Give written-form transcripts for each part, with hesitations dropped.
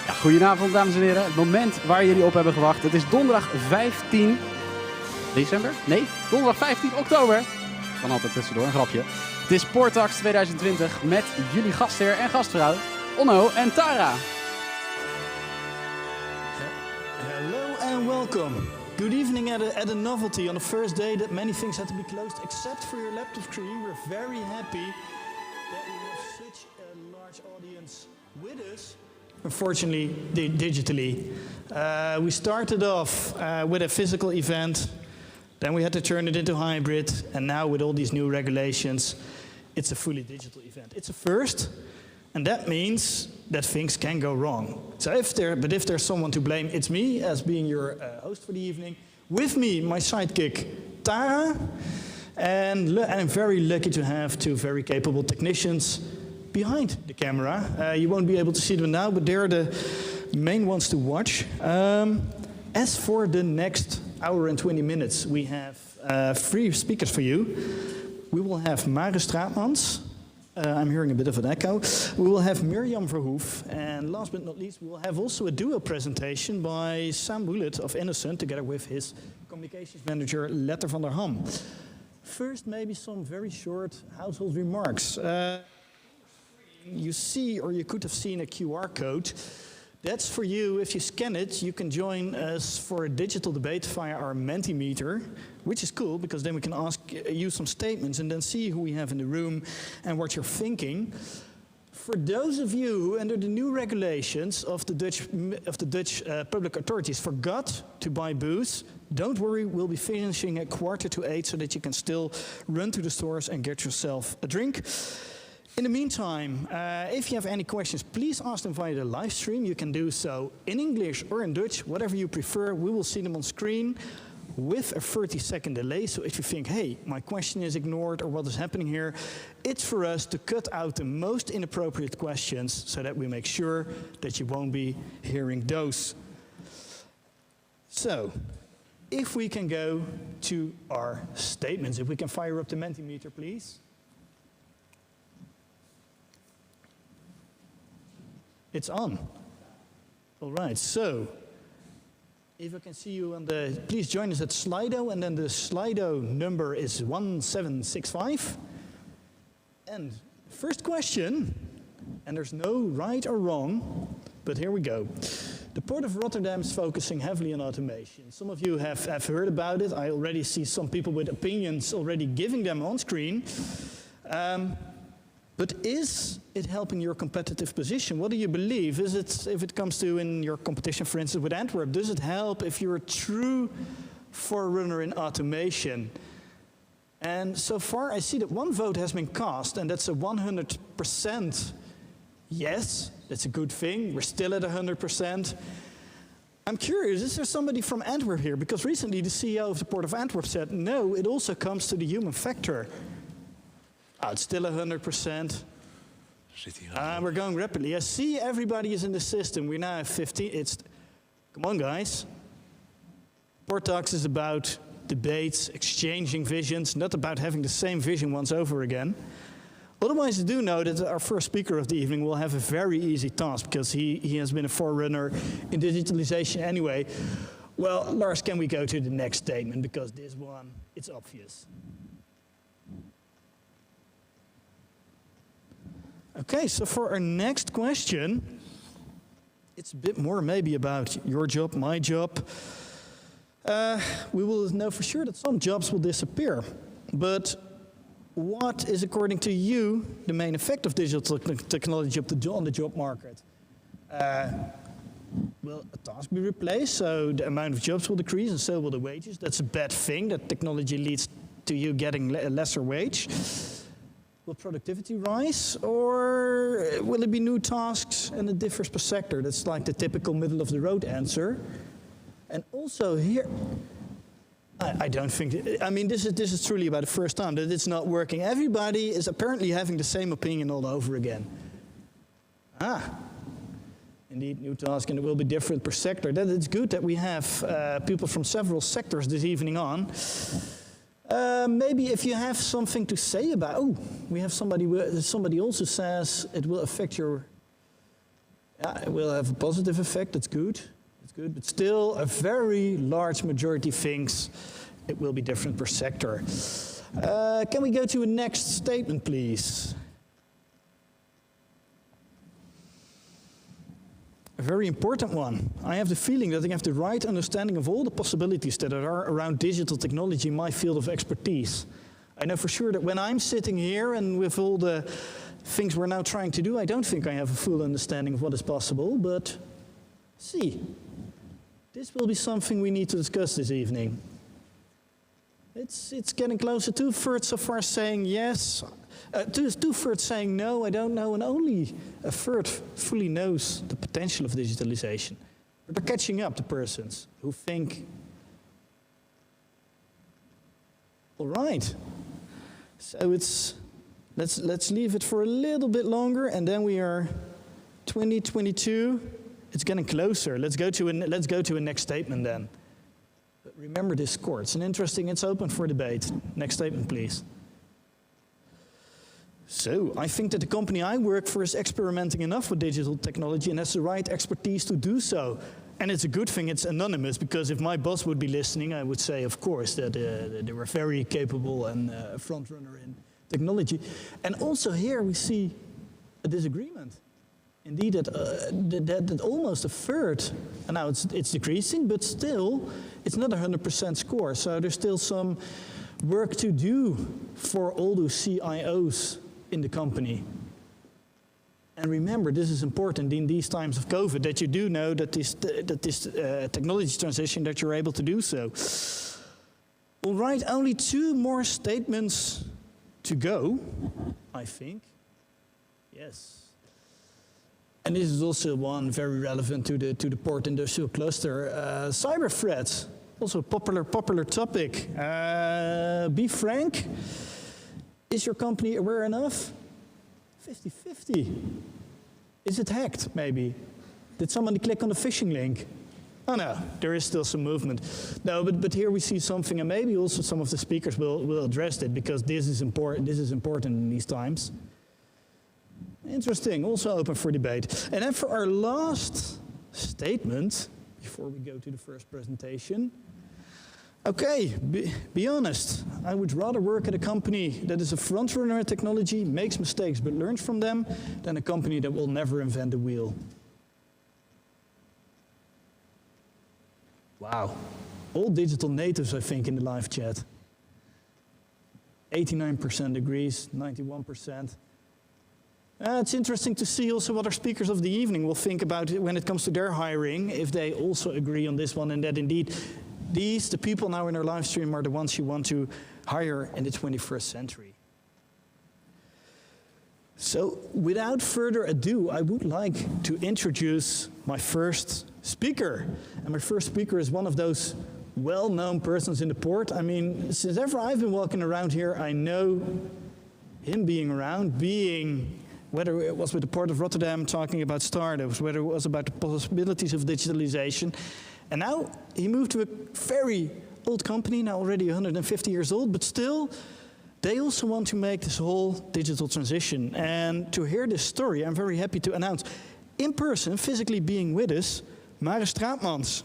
Ja, goedenavond, dames en heren. Het moment waar jullie op hebben gewacht. Het is donderdag 15 december? Nee, donderdag 15 oktober. Kan altijd tussendoor, een grapje. Het is PorTalx 2020 met jullie gastheer en gastvrouw Onno en Tara. Hello and welcome. Good evening at a novelty on the first day that many things had to be closed except for your laptop screen. We're very happy that we have such a large audience with us. Unfortunately, digitally. We started off with a physical event, then we had to turn it into hybrid, and now with all these new regulations, it's a fully digital event. It's a first, and that means that things can go wrong. So if there's someone to blame, it's me as being your host for the evening. With me, my sidekick, Tara, and I'm very lucky to have two very capable technicians behind the camera. You won't be able to see them now, but they're the main ones to watch. As for the next hour and 20 minutes, we have 3 speakers for you. We will have Mare Straatmans. I'm hearing a bit of an echo. We will have Mirjam Verhoef. And last but not least, we will have also a duo presentation by Sam Bullet of Innocent, together with his communications manager, Letter van der Ham. First, maybe some very short household remarks. You see, or you could have seen, a QR code. That's for you. If you scan it, you can join us for a digital debate via our Mentimeter, which is cool because then we can ask you some statements and then see who we have in the room and what you're thinking. For those of you who, under the new regulations of the Dutch public authorities, forgot to buy booze, don't worry, we'll be finishing at 7:45 so that you can still run to the stores and get yourself a drink. In the meantime, if you have any questions, please ask them via the live stream. You can do so in English or in Dutch, whatever you prefer. We will see them on screen with a 30-second delay. So if you think, hey, my question is ignored or what is happening here, it's for us to cut out the most inappropriate questions so that we make sure that you won't be hearing those. So, if we can go to our statements, if we can fire up the Mentimeter, please. It's on. All right, so if I can see you on the, please join us at Slido, and then the Slido number is 1765. And first question, and there's no right or wrong, but here we go. The Port of Rotterdam is focusing heavily on automation. Some of you have heard about it. I already see some people with opinions already giving them on screen. But is it helping your competitive position? What do you believe? Is it, if it comes to in your competition, for instance, with Antwerp, does it help if you're a true forerunner in automation? And so far, I see that one vote has been cast, and that's a 100% yes. That's a good thing. We're still at 100%. I'm curious, is there somebody from Antwerp here? Because recently the CEO of the Port of Antwerp said, no, it also comes to the human factor. Oh, it's still 100%. We're going rapidly. I see everybody is in the system. We now have 15. Come on, guys. PorTalx is about debates, exchanging visions, not about having the same vision once over again. Otherwise, I do know that our first speaker of the evening will have a very easy task because he has been a forerunner in digitalization anyway. Well, Lars, can we go to the next statement? Because this one, it's obvious. Okay, so for our next question, it's a bit more maybe about your job, my job. We will know for sure that some jobs will disappear. But what is, according to you, the main effect of digital technology on the job market? Will a task be replaced, so the amount of jobs will decrease and so will the wages? That's a bad thing, that technology leads to you getting a lesser wage. Will productivity rise, or will it be new tasks and it differs per sector? That's like the typical middle-of-the-road answer. And also here, I don't think, I mean, this is truly about the first time that it's not working. Everybody is apparently having the same opinion all over again. Indeed, new tasks, and it will be different per sector. That it's good that we have people from several sectors this evening on. Maybe if you have something to say about, we have somebody also says it will affect your Yeah, it will have a positive effect, that's good. It's good, but still a very large majority thinks it will be different per sector. Can we go to a next statement, please? A very important one. I have the feeling that I have the right understanding of all the possibilities that are around digital technology in my field of expertise. I know for sure that when I'm sitting here and with all the things we're now trying to do, I don't think I have a full understanding of what is possible, but see, this will be something we need to discuss this evening. It's getting closer. 2/3 so far saying yes, 2/3 saying no, I don't know, and only a third fully knows the potential of digitalization. But they're catching up, the persons who think, all right, so let's leave it for a little bit longer, and then we are 2022. It's getting closer. Let's go to a next statement then. But remember this score. It's open for debate. Next statement, please. So, I think that the company I work for is experimenting enough with digital technology and has the right expertise to do so. And it's a good thing it's anonymous, because if my boss would be listening, I would say, of course, that they were very capable and a front runner in technology. And also here we see a disagreement. Indeed, that almost a third, and now it's decreasing, but still, it's not a 100% score. So there's still some work to do for all those CIOs in the company. And remember, this is important in these times of COVID, that you do know that this technology transition, that you're able to do so. All right, only 2 more statements to go, I think. Yes. And this is also one very relevant to the port industrial cluster. Cyber threats, also a popular topic. Be frank, is your company aware enough? 50-50. Is it hacked, maybe? Did somebody click on the phishing link? Oh no, there is still some movement. No, but here we see something, and maybe also some of the speakers will address it, because this is important in these times. Interesting, also open for debate. And then for our last statement, before we go to the first presentation, okay, be honest. I would rather work at a company that is a front-runner in technology, makes mistakes but learns from them, than a company that will never invent the wheel. Wow. All digital natives, I think, in the live chat. 89% agrees, 91%. It's interesting to see also what our speakers of the evening will think about it when it comes to their hiring, if they also agree on this one, and that indeed the people now in our live stream are the ones you want to hire in the 21st century. So without further ado, I would like to introduce my first speaker. And my first speaker is one of those well-known persons in the port. I mean, since ever I've been walking around here, I know him being around, whether it was with the Port of Rotterdam talking about startups, whether it was about the possibilities of digitalization. And now he moved to a very old company, now already 150 years old, but still, they also want to make this whole digital transition. And to hear this story, I'm very happy to announce, in person, physically being with us, Maris Straatmans.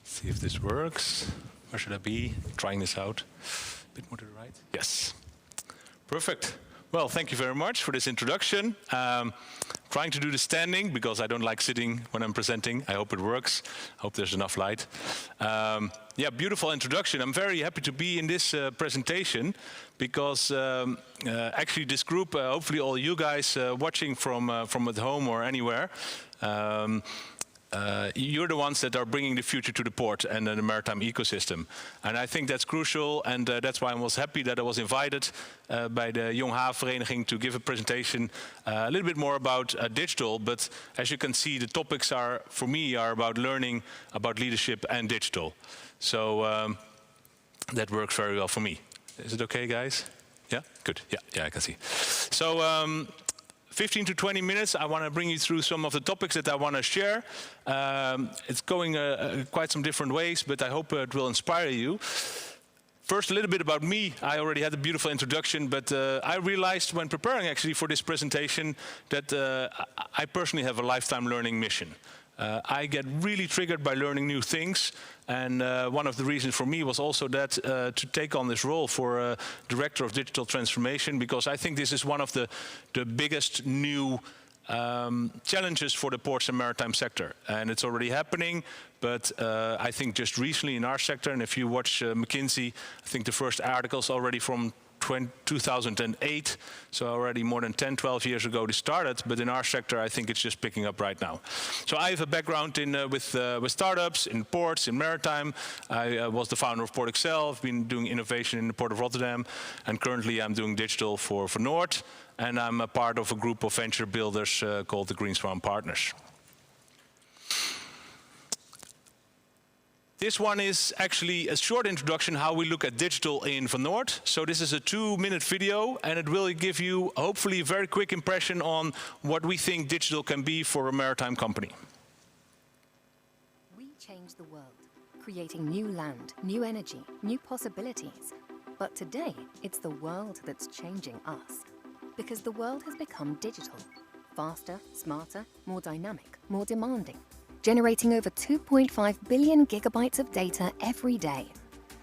See if this works. Where should I be? Trying this out. A bit more to the right. Yes. Perfect. Well, thank you very much for this introduction. Trying to do the standing because I don't like sitting when I'm presenting. I hope it works. I hope there's enough light. Yeah, beautiful introduction. I'm very happy to be in this presentation because actually this group, hopefully all you guys watching from at home or anywhere, you're the ones that are bringing the future to the port and the maritime ecosystem. And I think that's crucial, and that's why I was happy that I was invited by the Jong Havenvereniging to give a presentation a little bit more about digital. But as you can see, the topics are, for me, are about learning, about leadership and digital. So that works very well for me. Is it okay, guys? Yeah? Good. Yeah, I can see. So 15 to 20 minutes, I want to bring you through some of the topics that I want to share. It's going quite some different ways, but I hope it will inspire you. First, a little bit about me. I already had a beautiful introduction, but I realized when preparing actually for this presentation that I personally have a lifetime learning mission. I get really triggered by learning new things, and one of the reasons for me was also that to take on this role for Director of Digital Transformation, because I think this is one of the biggest new challenges for the ports and maritime sector. And it's already happening, but I think just recently in our sector, and if you watch McKinsey, I think the first articles already from 2008, so already more than 10, 12 years ago they started, but in our sector I think it's just picking up right now. So I have a background in with startups, in ports, in maritime. I was the founder of PorTalx. I've been doing innovation in the Port of Rotterdam, and currently I'm doing digital for Noord, and I'm a part of a group of venture builders called the Green Swan Partners. This one is actually a short introduction how we look at digital in Van Noord. So this is a 2-minute video, and it will give you hopefully a very quick impression on what we think digital can be for a maritime company. We change the world, creating new land, new energy, new possibilities. But today, it's the world that's changing us. Because the world has become digital, faster, smarter, more dynamic, more demanding, generating over 2.5 billion gigabytes of data every day.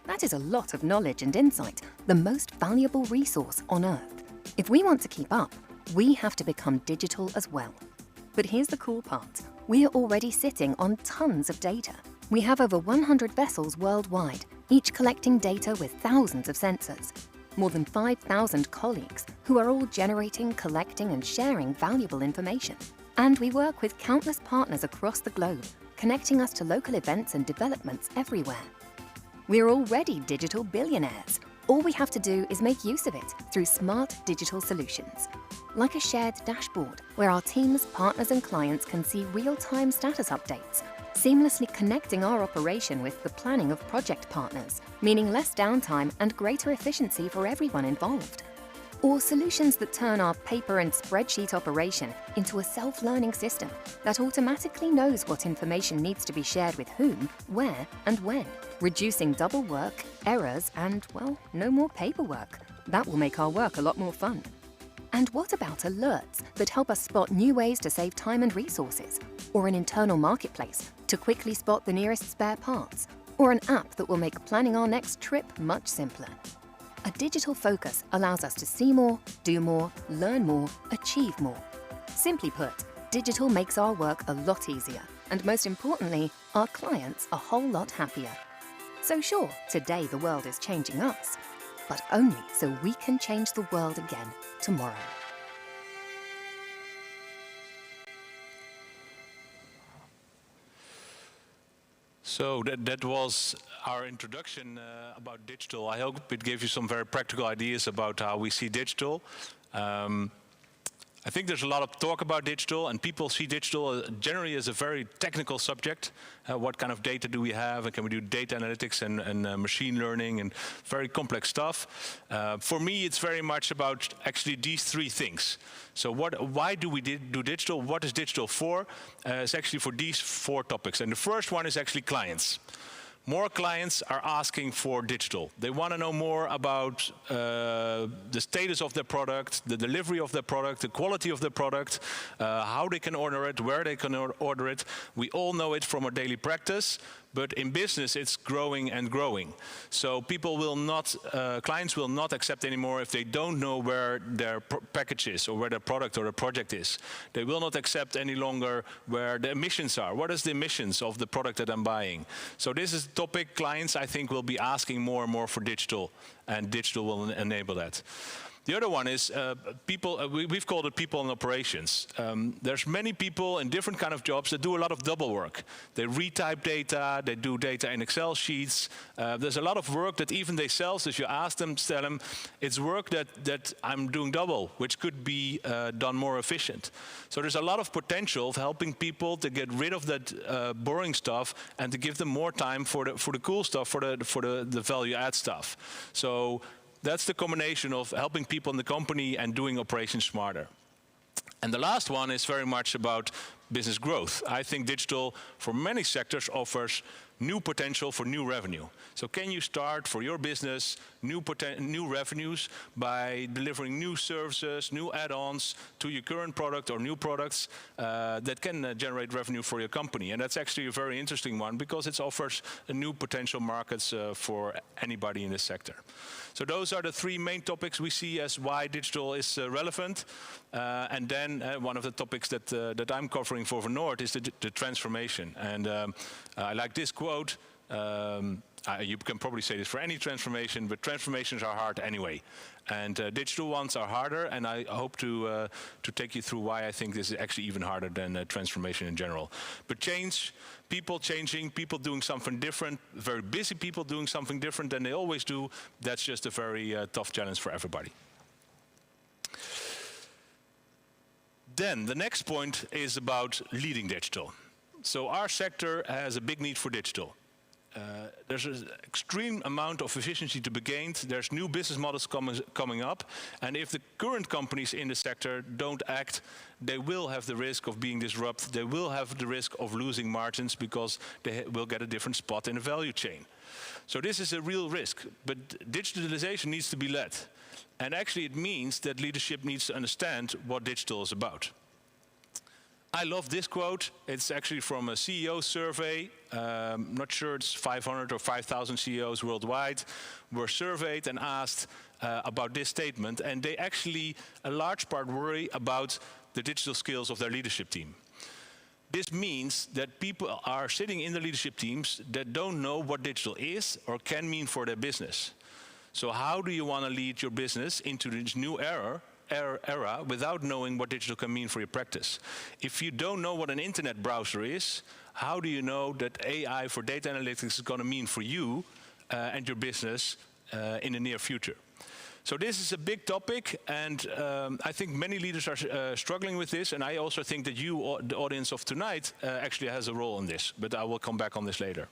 That is a lot of knowledge and insight, the most valuable resource on Earth. If we want to keep up, we have to become digital as well. But here's the cool part. We are already sitting on tons of data. We have over 100 vessels worldwide, each collecting data with thousands of sensors. More than 5,000 colleagues who are all generating, collecting and sharing valuable information. And we work with countless partners across the globe, connecting us to local events and developments everywhere. We're already digital billionaires. All we have to do is make use of it through smart digital solutions. Like a shared dashboard where our teams, partners and clients can see real-time status updates, seamlessly connecting our operation with the planning of project partners, meaning less downtime and greater efficiency for everyone involved. Or solutions that turn our paper and spreadsheet operation into a self-learning system that automatically knows what information needs to be shared with whom, where, and when, reducing double work, errors, and, well, no more paperwork. That will make our work a lot more fun. And what about alerts that help us spot new ways to save time and resources? Or an internal marketplace to quickly spot the nearest spare parts? Or an app that will make planning our next trip much simpler? A digital focus allows us to see more, do more, learn more, achieve more. Simply put, digital makes our work a lot easier, and most importantly, our clients a whole lot happier. So sure, today the world is changing us, but only so we can change the world again tomorrow. So that was our introduction about digital. I hope it gave you some very practical ideas about how we see digital. I think there's a lot of talk about digital, and people see digital generally as a very technical subject. What kind of data do we have, and can we do data analytics and machine learning and very complex stuff. For me, it's very much about actually these three things. So why do we do digital? What is digital for? It's actually for these 4 topics. And the first one is actually clients. More clients are asking for digital. They want to know more about the status of their product, the delivery of their product, the quality of their product, how they can order it, where they can order it. We all know it from our daily practice, but in business it's growing and growing. So people will not, clients will not accept anymore if they don't know where their package is or where their product or their project is. They will not accept any longer where the emissions are. What is the emissions of the product that I'm buying? So this is a topic clients, I think, will be asking more and more for digital, and digital will enable that. The other one is people, we've called it people in operations. There's many people in different kind of jobs that do a lot of double work. They retype data, they do data in Excel sheets. There's a lot of work that even they sell, so if you ask them, tell them, it's work that I'm doing double, which could be done more efficient. So there's a lot of potential of helping people to get rid of that boring stuff and to give them more time for the cool stuff, for the value add stuff. So that's the combination of helping people in the company and doing operations smarter. And the last one is very much about business growth. I think digital, for many sectors, offers new potential for new revenue. So can you start for your business new revenues by delivering new services, new add-ons to your current product or new products that can generate revenue for your company? And that's actually a very interesting one because it offers a new potential markets for anybody in this sector. So those are the three main topics we see as why digital is relevant. And then one of the topics that I'm covering for Nord is the transformation. And I like this quote. You can probably say this for any transformation, but transformations are hard anyway. And digital ones are harder, and I hope to take you through why I think this is actually even harder than transformation in general. But change, people changing, people doing something different, very busy people doing something different than they always do, that's just a very tough challenge for everybody. Then the next point is about leading digital. So our sector has a big need for digital. There's an extreme amount of efficiency to be gained. There's new business models coming up. And if the current companies in the sector don't act, they will have the risk of being disrupted. They will have the risk of losing margins because they will get a different spot in the value chain. So this is a real risk. But digitalization needs to be led. And actually it means that leadership needs to understand what digital is about. I love this quote. It's actually from a CEO survey. Not sure it's 500 or 5,000 CEOs worldwide were surveyed and asked about this statement. And they actually, a large part, worry about the digital skills of their leadership team. This means that people are sitting in the leadership teams that don't know what digital is or can mean for their business. So how do you want to lead your business into this new era without knowing what digital can mean for your practice? If you don't know what an internet browser is, how do you know that AI for data analytics is going to mean for you and your business in the near future? So this is a big topic, and I think many leaders are struggling with this, and I also think that you, the audience of tonight, actually has a role in this, but I will come back on this later.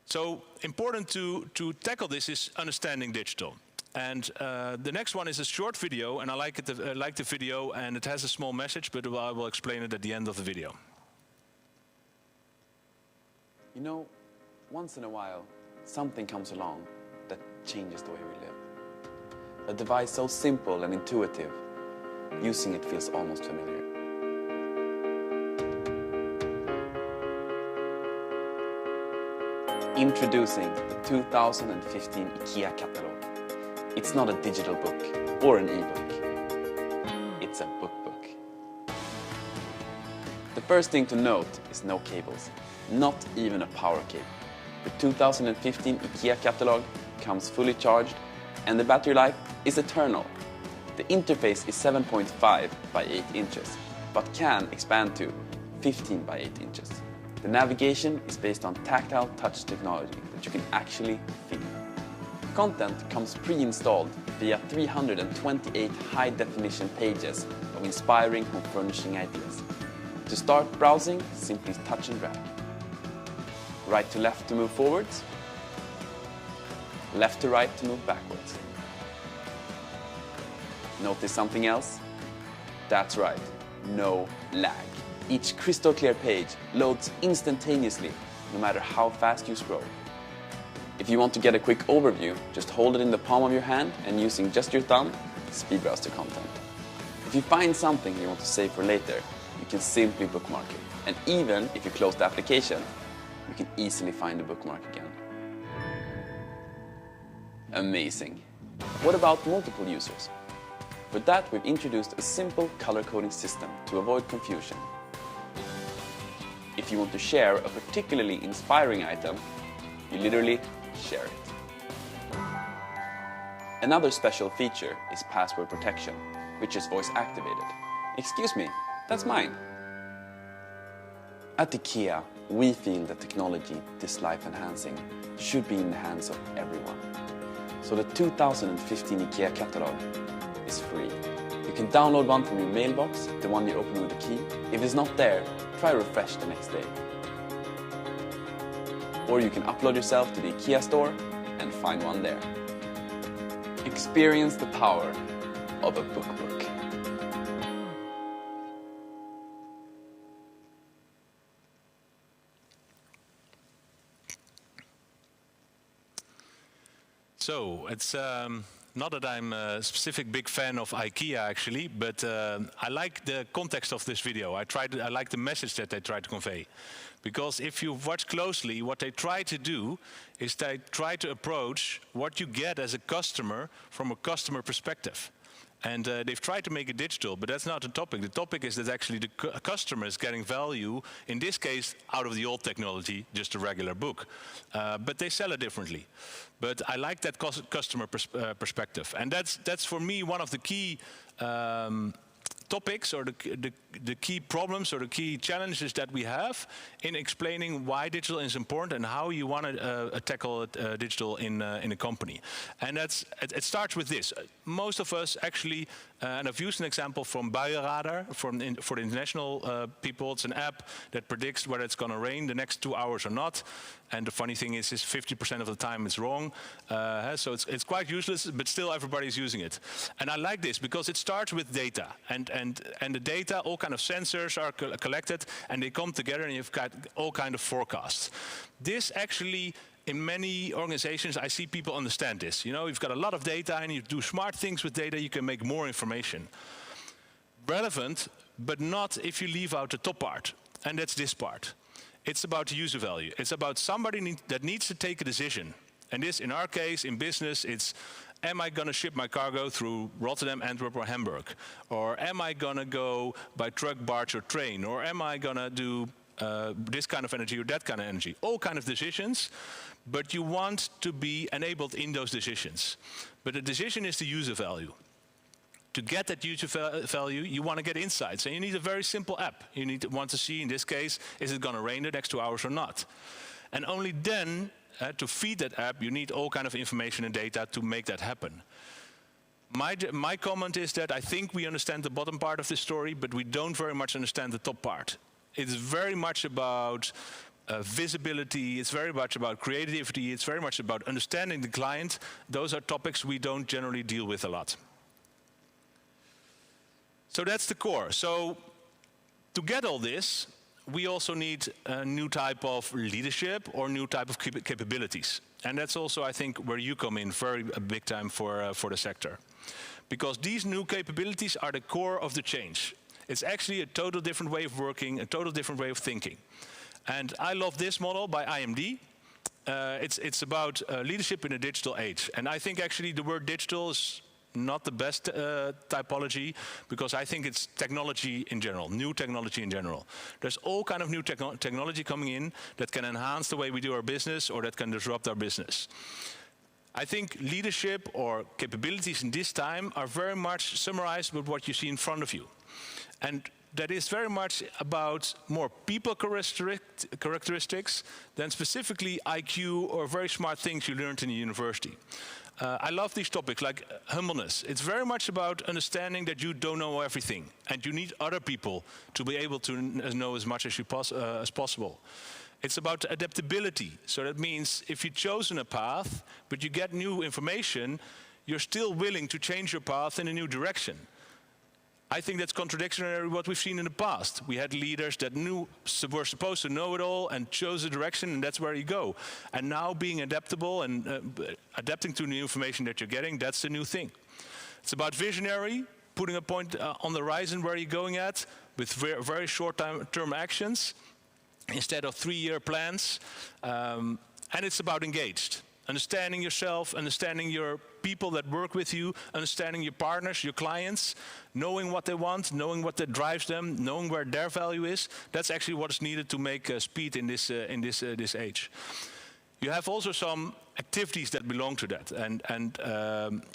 So important to tackle this is understanding digital. And the next one is a short video, and I like the video, and it has a small message, but I will explain it at the end of the video. You know, once in a while, something comes along that changes the way we live. A device so simple and intuitive, using it feels almost familiar. Introducing the 2015 IKEA catalog. It's not a digital book or an e-book. It's a book. The first thing to note is no cables, not even a power cable. The 2015 IKEA catalog comes fully charged and the battery life is eternal. The interface is 7.5 by 8 inches, but can expand to 15 by 8 inches. The navigation is based on tactile touch technology that you can actually feel. Content comes pre-installed via 328 high-definition pages of inspiring home furnishing ideas. To start browsing, simply touch and drag. Right to left to move forwards. Left to right to move backwards. Notice something else? That's right, no lag. Each crystal clear page loads instantaneously, no matter how fast you scroll. If you want to get a quick overview, just hold it in the palm of your hand and using just your thumb, speed browse the content. If you find something you want to save for later, you can simply bookmark it. And even if you close the application, you can easily find the bookmark again. Amazing. What about multiple users? For that, we've introduced a simple color coding system to avoid confusion. If you want to share a particularly inspiring item, you literally share it. Another special feature is password protection, which is voice activated. Excuse me, that's mine. At IKEA, we feel that technology this life enhancing should be in the hands of everyone. So the 2015 IKEA catalog is free. You can download one from your mailbox, the one you open with a key. If it's not there, try refresh the next day. Or you can upload yourself to the IKEA store and find one there. Experience the power of a book. So it's not that I'm a specific big fan of IKEA actually, but I like the context of this video. I like the message that they try to convey. Because if you watch closely, what they try to do is they try to approach what you get as a customer from a customer perspective. And they've tried to make it digital, but that's not the topic. The topic is that actually the customer is getting value, in this case, out of the old technology, just a regular book. But they sell it differently. But I like that customer perspective. And that's for me one of the key topics or the key problems or the key challenges that we have in explaining why digital is important and how you want to tackle digital in a company. And it starts with this. Most of us actually, and I've used an example from Buienradar for the international people. It's an app that predicts whether it's going to rain the next 2 hours or not. And the funny thing is 50% of the time it's wrong. So it's quite useless, but still everybody's using it. And I like this because it starts with data. And the data, all kind of sensors are collected, and they come together, and you've got all kind of forecasts. This actually, in many organizations, I see people understand this. You know, you've got a lot of data, and you do smart things with data, you can make more information. Relevant, but not if you leave out the top part, and that's this part. It's about user value. It's about somebody that needs to take a decision. And this, in our case, in business, it's, am I going to ship my cargo through Rotterdam, Antwerp, or Hamburg? Or am I going to go by truck, barge, or train? Or am I going to do this kind of energy or that kind of energy? All kind of decisions, but you want to be enabled in those decisions. But the decision is the user value. To get that user value, you want to get insights. And you need a very simple app. You want to see, in this case, is it going to rain the next 2 hours or not? And only then, to feed that app, you need all kind of information and data to make that happen. My comment is that I think we understand the bottom part of the story, but we don't very much understand the top part. It's very much about visibility, it's very much about creativity, it's very much about understanding the client. Those are topics we don't generally deal with a lot. So that's the core. So to get all this, we also need a new type of leadership or new type of capabilities. And that's also, I think, where you come in very big time for the sector. Because these new capabilities are the core of the change. It's actually a total different way of working, a total different way of thinking. And I love this model by IMD. It's about leadership in a digital age. And I think actually the word digital is not the best typology, because I think it's technology in general, new technology in general. There's all kind of new technology coming in that can enhance the way we do our business or that can disrupt our business. I think leadership or capabilities in this time are very much summarized with what you see in front of you. And that is very much about more people characteristics than specifically IQ or very smart things you learned in the university. I love these topics like humbleness. It's very much about understanding that you don't know everything and you need other people to be able to know as much as possible. It's about adaptability. So that means if you've chosen a path, but you get new information, you're still willing to change your path in a new direction. I think that's contradictory to what we've seen in the past. We had leaders that were supposed to know it all and chose a direction, and that's where you go. And now being adaptable and adapting to the new information that you're getting, that's the new thing. It's about visionary, putting a point on the horizon where you're going at with very short-term actions instead of 3-year plans. And it's about engaged. Understanding yourself, understanding your people that work with you, understanding your partners, your clients, knowing what they want, knowing what that drives them, knowing where their value is. That's actually what is needed to make speed in this age. You have also some activities that belong to that. And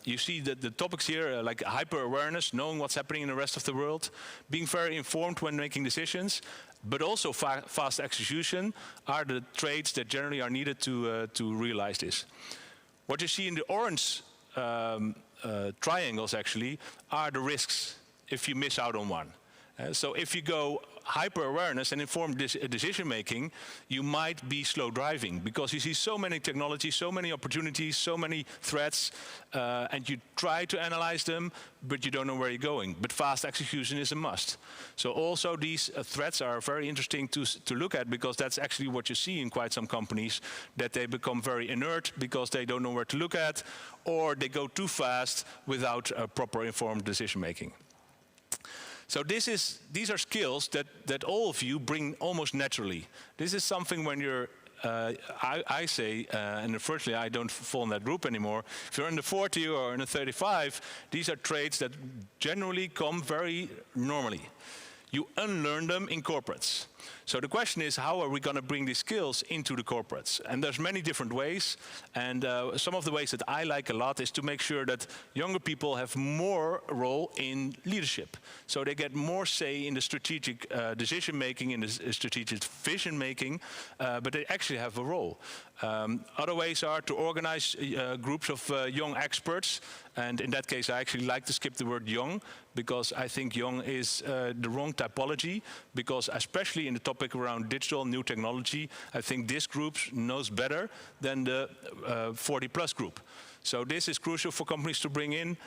you see that the topics here, like hyper-awareness, knowing what's happening in the rest of the world, being very informed when making decisions, but also fast execution are the traits that generally are needed to realize this. What you see in the orange triangles actually are the risks if you miss out on one. So if you go hyper-awareness and informed decision-making, you might be slow driving because you see so many technologies, so many opportunities, so many threats, and you try to analyze them, but you don't know where you're going. But fast execution is a must. So also these threats are very interesting to look at, because that's actually what you see in quite some companies, that they become very inert because they don't know where to look at, or they go too fast without proper informed decision-making. So these are skills that all of you bring almost naturally. This is something when you're, I say, and unfortunately I don't fall in that group anymore, if you're in the 40 or in the 35, these are traits that generally come very normally. You unlearn them in corporates. So the question is, how are we going to bring these skills into the corporates? And there's many different ways. And some of the ways that I like a lot is to make sure that younger people have more role in leadership. So they get more say in the strategic decision-making, in the strategic vision-making, but they actually have a role. Other ways are to organize groups of young experts. And in that case, I actually like to skip the word young, because I think young is the wrong typology, because especially in the topic around digital new technology, I think this group knows better than the 40-plus group. So this is crucial for companies to bring in.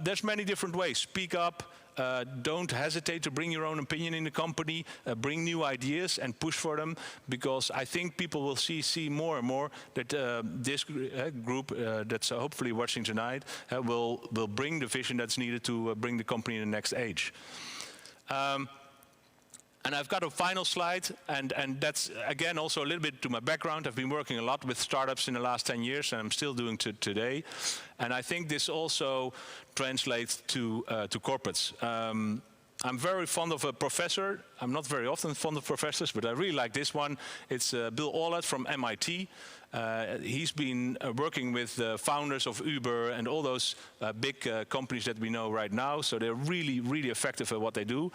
There's many different ways. Speak up. Don't hesitate to bring your own opinion in the company. Bring new ideas and push for them, because I think people will see more and more that this group that's hopefully watching tonight will bring the vision that's needed to bring the company in the next age. And I've got a final slide, and that's, again, also a little bit to my background. I've been working a lot with startups in the last 10 years, and I'm still doing today. And I think this also translates to corporates. I'm very fond of a professor. I'm not very often fond of professors, but I really like this one. It's Bill Aulet from MIT. He's been working with the founders of Uber and all those big companies that we know right now. So they're really, really effective at what they do.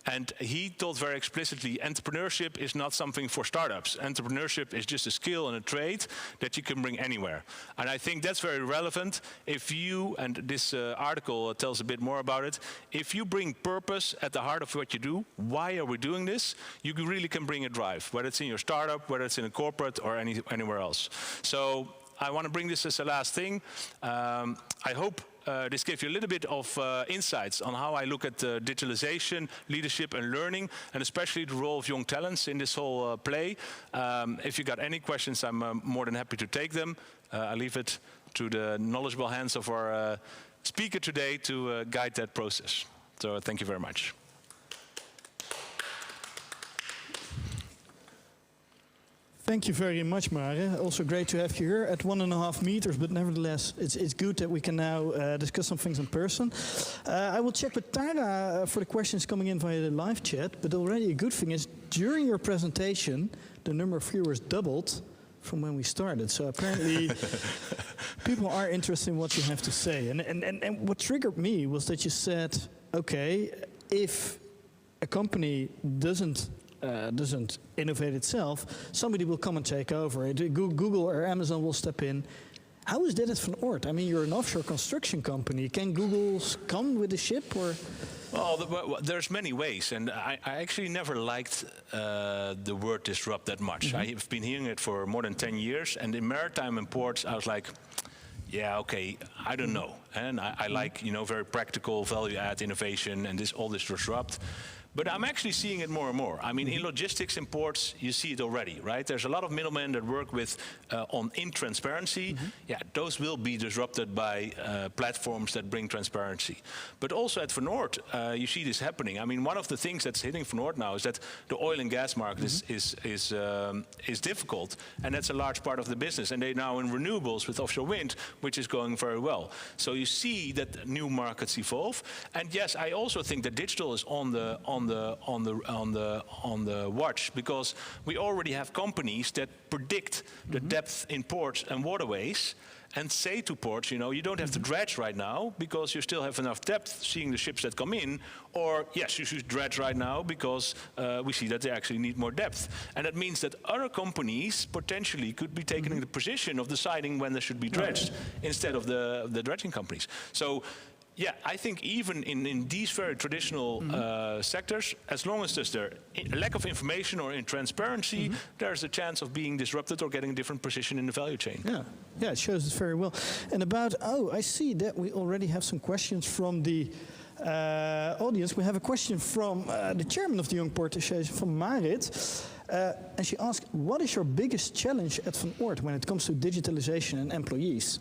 And he told very explicitly, entrepreneurship is not something for startups. Entrepreneurship is just a skill and a trait that you can bring anywhere. And I think that's very relevant. If you, and this article tells a bit more about it, if you bring purpose at the heart of what you do, why are we doing this? You really can bring a drive, whether it's in your startup, whether it's in a corporate or anywhere else. So I want to bring this as the last thing. I hope this gave you a little bit of insights on how I look at digitalization, leadership and learning, and especially the role of young talents in this whole play. If you got any questions, I'm more than happy to take them. I leave it to the knowledgeable hands of our speaker today to guide that process. So thank you very much. Thank you very much, Mare. Also great to have you here at 1.5 meters, but nevertheless, it's good that we can now discuss some things in person. I will check with Tara for the questions coming in via the live chat, but already a good thing is, during your presentation, the number of viewers doubled from when we started. So apparently, people are interested in what you have to say. And what triggered me was that you said, okay, if a company doesn't innovate itself, somebody will come and take over. Google or Amazon will step in. How is that at Van Oord? I mean, you're an offshore construction company. Can Google come with a ship, or? Well, there's many ways, and I actually never liked the word disrupt that much. Mm-hmm. I've been hearing it for more than 10 years, and in maritime and ports, I was like, yeah, okay, I don't know. And I like, very practical value-add innovation and all this disrupt. But I'm actually seeing it more and more. I mean, in logistics and ports, you see it already, right? There's a lot of middlemen that work with in transparency. Mm-hmm. Yeah, those will be disrupted by platforms that bring transparency. But also at Van Oord, you see this happening. I mean, one of the things that's hitting Van Oord now is that the oil and gas market mm-hmm. is difficult, and that's a large part of the business. And they're now in renewables with offshore wind, which is going very well. So you see that new markets evolve. And yes, I also think that digital is on the watch, because we already have companies that predict the mm-hmm. depth in ports and waterways and say to ports, you don't have to dredge right now because you still have enough depth seeing the ships that come in, or yes, you should dredge right now because we see that they actually need more depth. And that means that other companies potentially could be taking mm-hmm. the position of deciding when they should be dredged instead of the dredging companies. So Yeah, I think even in these very traditional sectors, as long as there's a lack of information or in transparency, there's a chance of being disrupted or getting a different position in the value chain. Yeah, it shows it very well. And about, I see that we already have some questions from the audience. We have a question from the chairman of the Young Port Association, from Marit. And she asked, what is your biggest challenge at Van Oord when it comes to digitalization and employees?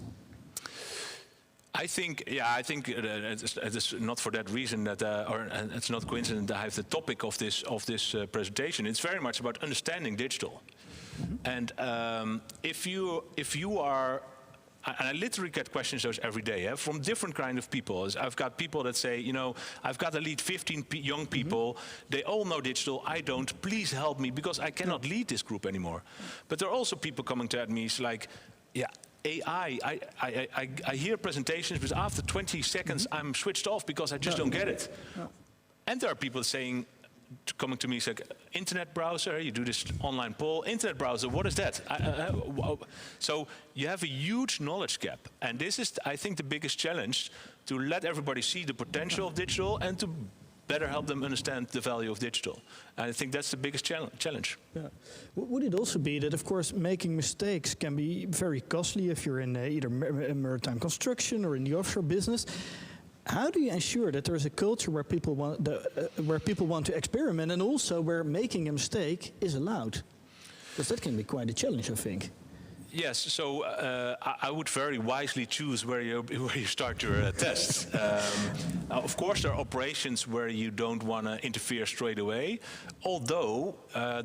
I think it's not for that reason that, or it's not coincident that I have the topic of this presentation. It's very much about understanding digital, and if you are, and I literally get questions those every day from different kind of people. I've got people that say, I've got to lead 15 young people. They all know digital. I don't. Please help me because I cannot lead this group anymore. But there are also people coming to me like, AI, I hear presentations, but after 20 seconds I'm switched off because I just don't get it. And there are people saying, coming to me, like, internet browser, you do this online poll, internet browser, what is that? So you have a huge knowledge gap. And this is, I think, the biggest challenge, to let everybody see the potential of digital and to better help them understand the value of digital. And I think that's the biggest challenge. Yeah. Would it also be that, of course, making mistakes can be very costly if you're in either maritime construction or in the offshore business? How do you ensure that there's a culture where people want to experiment, and also where making a mistake is allowed? Because that can be quite a challenge, I think. Yes, so I would very wisely choose where you start your tests. Of course, there are operations where you don't want to interfere straight away. Although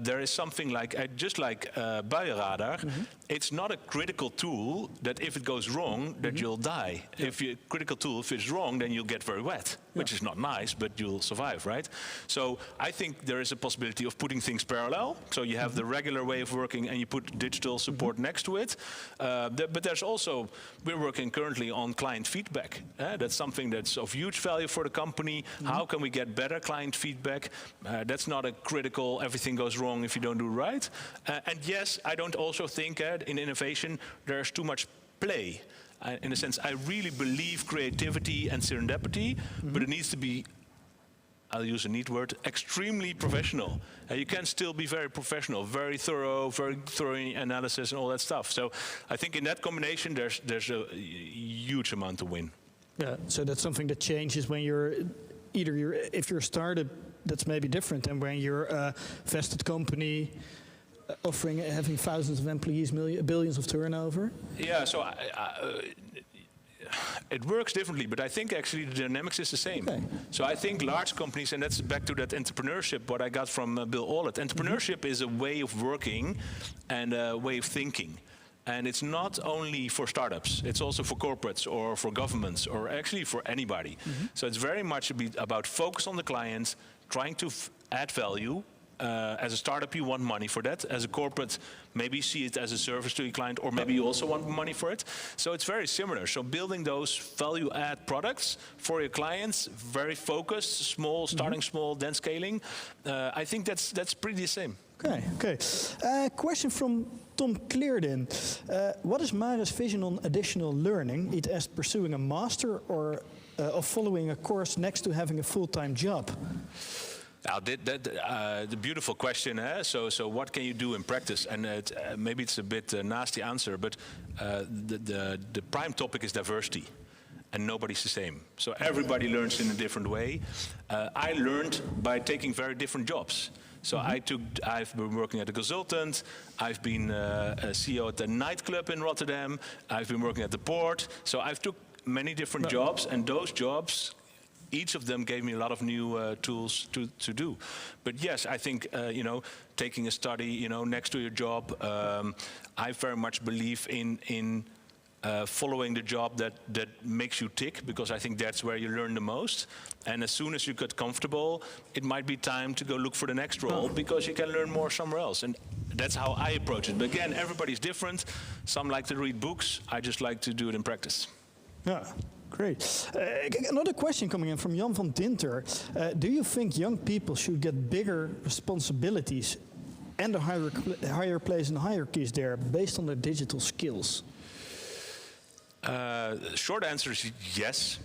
there is something like, just like buienradar, it's not a critical tool that if it goes wrong, that you'll die. If your critical tool, if it's wrong, then you'll get very wet, which is not nice, but you'll survive, right? So I think there is a possibility of putting things parallel. So you have the regular way of working and you put digital support next to it. But there's also, we're working currently on client feedback. That's something that's of huge value for the company. How can we get better client feedback? That's not a critical, everything goes wrong if you don't do right. And yes, I don't also think in innovation there's too much play. In a sense, I really believe creativity and serendipity, but it needs to be, I'll use a neat word, extremely professional. You can still be very professional, very thorough analysis and all that stuff. So I think in that combination, there's a huge amount to win. Yeah, so that's something that changes when if you're a startup, that's maybe different than when you're a vested company, having thousands of employees, billions of turnover. Yeah, so it works differently, but I think actually the dynamics is the same. Okay. So I think large companies, and that's back to that entrepreneurship, what I got from Bill Ollett. Entrepreneurship is a way of working and a way of thinking. And it's not only for startups, it's also for corporates or for governments or actually for anybody. So it's very much about focus on the client, trying to add value. As a startup, you want money for that. As a corporate, maybe see it as a service to your client, or maybe you also want money for it. So it's very similar. So building those value-add products for your clients, very focused, small, starting small, then scaling. I think that's pretty the same. Okay. Question from Tom Clearden. What is Marit's vision on additional learning, either as pursuing a master or following a course next to having a full-time job? Now, the beautiful question. So what can you do in practice? And maybe it's a bit nasty answer, but the prime topic is diversity. And nobody's the same. So everybody learns in a different way. I learned by taking very different jobs. So I've been working as a consultant. I've been a CEO at a nightclub in Rotterdam. I've been working at the port. So I've took many different jobs, and those jobs, each of them gave me a lot of new tools to do. But yes, I think taking a study next to your job, I very much believe in following the job that makes you tick, because I think that's where you learn the most. And as soon as you get comfortable, it might be time to go look for the next role, because you can learn more somewhere else. And that's how I approach it. But again, everybody's different. Some like to read books. I just like to do it in practice. Yeah. Great. Another question coming in from Jan van Dinter. Do you think young people should get bigger responsibilities and a higher place in hierarchies there based on their digital skills? Short answer is yes.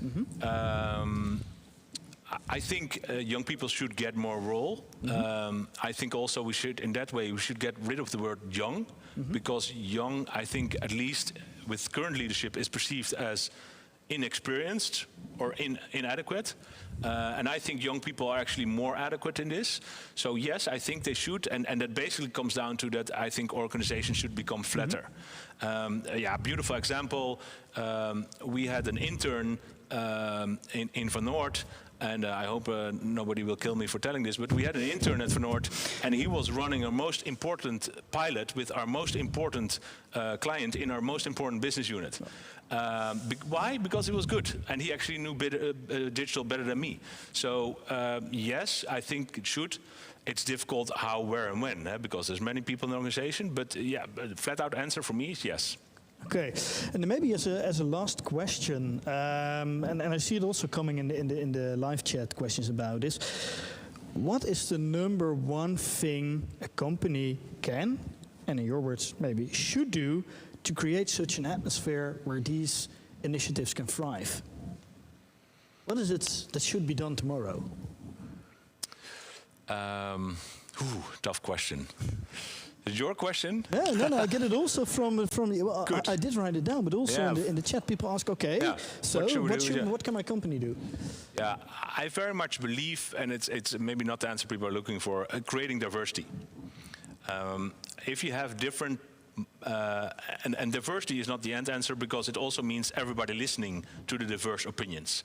I think young people should get more role. I think also we should, in that way, we should get rid of the word young, because young, I think, at least with current leadership, is perceived as inexperienced or inadequate. And I think young people are actually more adequate in this. So yes, I think they should. And that basically comes down to that I think organizations should become flatter. Beautiful example. We had an intern in Van Noord. And I hope nobody will kill me for telling this, but we had an intern at Van Noord, and he was running our most important pilot with our most important client in our most important business unit. Why? Because he was good, and he actually knew digital better than me. So yes, I think it should. It's difficult how, where, and when, because there's many people in the organization. But yeah, the flat-out answer for me is yes. Okay, and then maybe as a last question, and I see it also coming in the live chat questions about this. What is the number one thing a company can, and in your words maybe should do, to create such an atmosphere where these initiatives can thrive? What is it that should be done tomorrow? Tough question. Is your question? Yeah, no, I get it also from well, I did write it down, but also in the chat people ask, okay, so what can my company do? Yeah, I very much believe, and it's maybe not the answer people are looking for, creating diversity. If you have different, and diversity is not the end answer, because it also means everybody listening to the diverse opinions.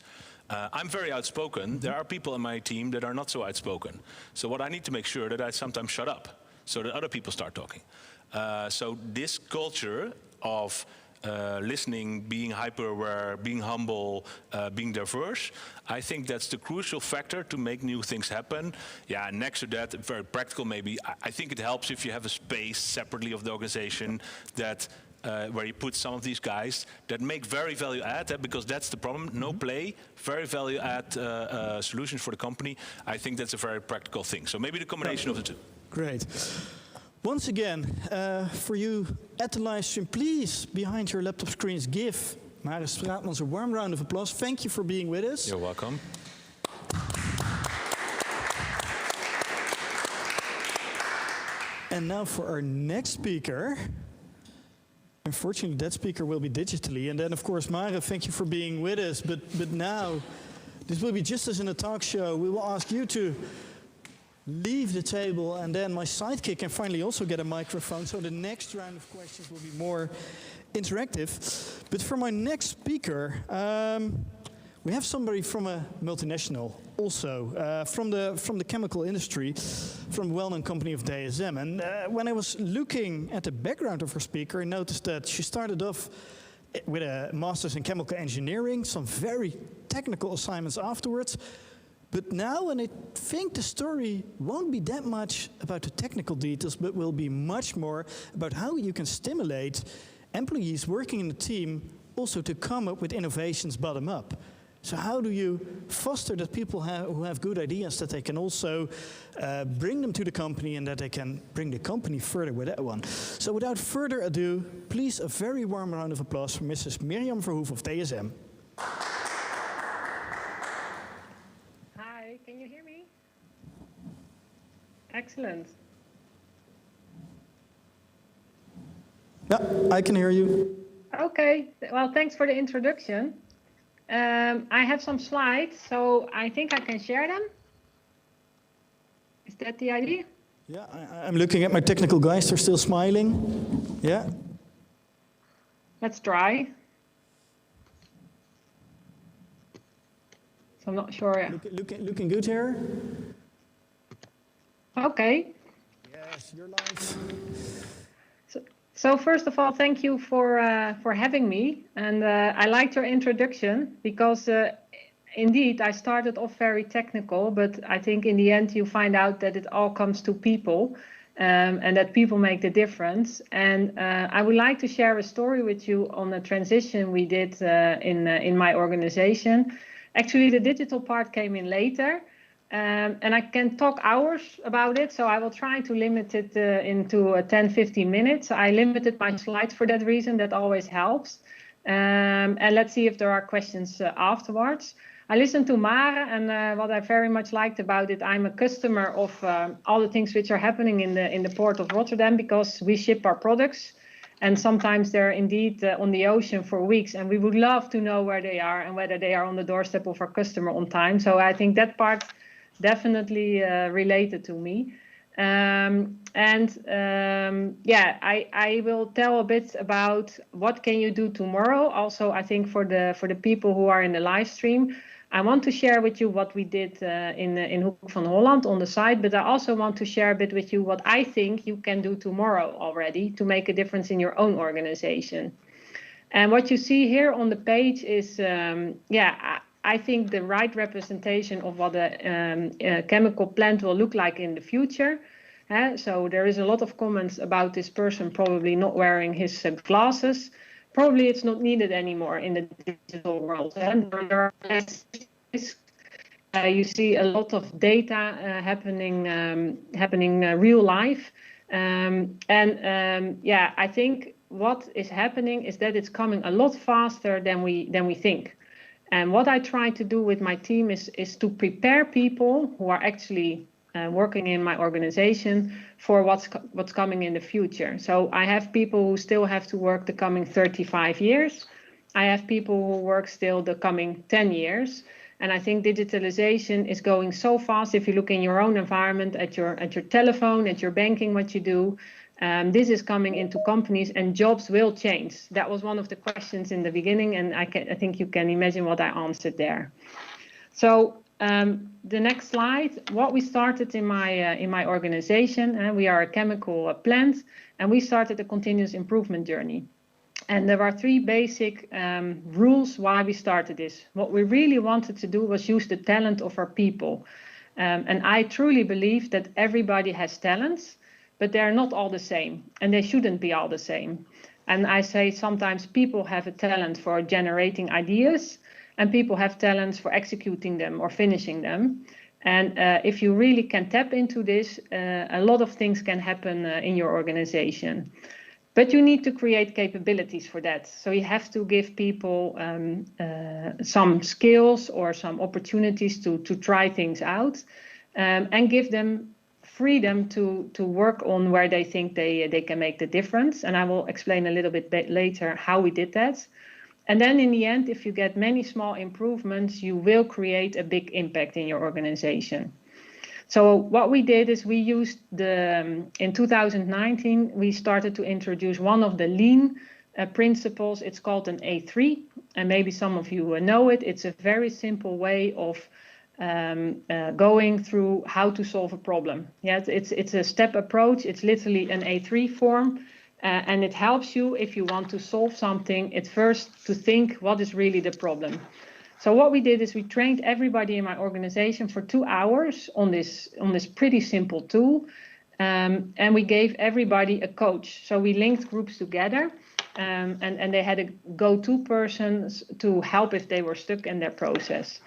I'm very outspoken. There are people in my team that are not so outspoken. So what I need to make sure that I sometimes shut up, so that other people start talking. So this culture of listening, being hyper-aware, being humble, being diverse, I think that's the crucial factor to make new things happen. Yeah, next to that, very practical maybe, I think it helps if you have a space separately of the organization that where you put some of these guys that make very value add, because that's the problem, no play, very value add solutions for the company. I think that's a very practical thing. So maybe the combination of the two. Great. Once again, for you at the live stream, please, behind your laptop screens, give Mare Straatmans a warm round of applause. Thank you for being with us. You're welcome. And now for our next speaker. Unfortunately, that speaker will be digitally. And then, of course, Mare, thank you for being with us. But now, this will be just as in a talk show. We will ask you to leave the table, and then my sidekick can finally also get a microphone. So the next round of questions will be more interactive. But for my next speaker, we have somebody from a multinational also, from the chemical industry, from the well-known company of DSM. And when I was looking at the background of her speaker, I noticed that she started off with a master's in chemical engineering, some very technical assignments afterwards. But now, and I think the story won't be that much about the technical details, but will be much more about how you can stimulate employees working in a team also to come up with innovations bottom up. So how do you foster that people who have good ideas, that they can also bring them to the company and that they can bring the company further with that one? So without further ado, please a very warm round of applause for Mrs. Mirjam Verhoef of DSM. Hi, can you hear me? Excellent. Yeah, I can hear you. Okay, well, thanks for the introduction. I have some slides, so I think I can share them. Is that the idea? Yeah, I'm looking at my technical guys, they're still smiling. Yeah. Let's try. So I'm not sure. Looking good here. Okay. Yes, you're live. So first of all, thank you for having me, and I liked your introduction because indeed I started off very technical, but I think in the end you find out that it all comes to people, and that people make the difference. And I would like to share a story with you on the transition we did in my organization. Actually, the digital part came in later. And I can talk hours about it, so I will try to limit it into 10-15 minutes. I limited my slides for that reason. That always helps. And let's see if there are questions afterwards. I listened to Mare, and what I very much liked about it, I'm a customer of all the things which are happening in the port of Rotterdam, because we ship our products, and sometimes they're indeed on the ocean for weeks, and we would love to know where they are and whether they are on the doorstep of our customer on time. So I think that part definitely related to me. I will tell a bit about what can you do tomorrow. Also, I think for the people who are in the live stream, I want to share with you what we did in Hoek van Holland on the site, but I also want to share a bit with you what I think you can do tomorrow already to make a difference in your own organization. And what you see here on the page is, I think the right representation of what a chemical plant will look like in the future. So there is a lot of comments about this person probably not wearing his glasses. Probably it's not needed anymore in the digital world. There are less you see a lot of data happening real life. I think what is happening is that it's coming a lot faster than we think. And what I try to do with my team is to prepare people who are actually working in my organization for what's coming in the future. So I have people who still have to work the coming 35 years. I have people who work still the coming 10 years. And I think digitalization is going so fast. If you look in your own environment, at your telephone, at your banking, what you do, this is coming into companies, and jobs will change. That was one of the questions in the beginning, and I think you can imagine what I answered there. So the next slide, what we started in my organization, we are a chemical plant, and we started a continuous improvement journey. And there are three basic rules why we started this. What we really wanted to do was use the talent of our people. And I truly believe that everybody has talents, but they're not all the same, and they shouldn't be all the same. And I say sometimes people have a talent for generating ideas, and people have talents for executing them or finishing them. And if you really can tap into this, a lot of things can happen in your organization. But you need to create capabilities for that. So you have to give people some skills or some opportunities to try things out, and give them freedom to work on where they think they can make the difference. And I will explain a little bit later how we did that. And then in the end, if you get many small improvements, you will create a big impact in your organization. So what we did is we used in 2019, we started to introduce one of the lean principles. It's called an A3, and maybe some of you know it. It's a very simple way of going through how to solve a problem. Yeah, it's a step approach. It's literally an A3 form, and it helps you if you want to solve something. It's first to think what is really the problem. So what we did is we trained everybody in my organization for 2 hours on this pretty simple tool, and we gave everybody a coach. So we linked groups together, and they had a go-to person to help if they were stuck in their process.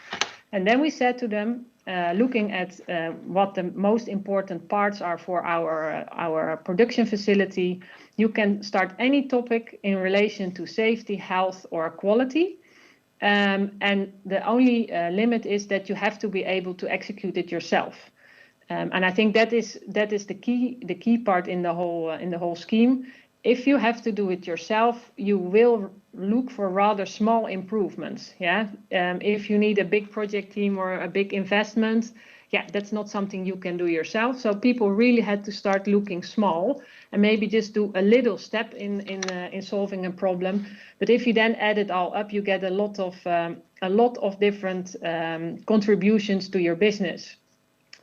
And then we said to them, looking at what the most important parts are for our production facility, you can start any topic in relation to safety, health, or quality. And the only limit is that you have to be able to execute it yourself. And I think that is the key part in the whole scheme. If you have to do it yourself, you will look for rather small improvements. Yeah. If you need a big project team or a big investment, that's not something you can do yourself. So people really had to start looking small and maybe just do a little step in solving a problem. But if you then add it all up, you get a lot of different contributions to your business.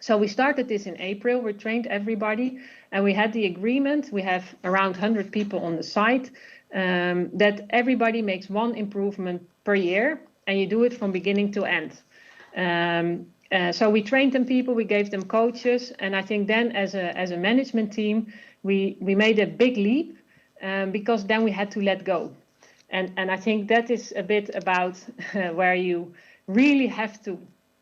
So we started this in April. We trained everybody, and we had the agreement. We have around 100 people on the site, that everybody makes one improvement per year, and you do it from beginning to end. So we trained them people, we gave them coaches, and I think then as a management team, we made a big leap, because then we had to let go. And I think that is a bit about where you really have to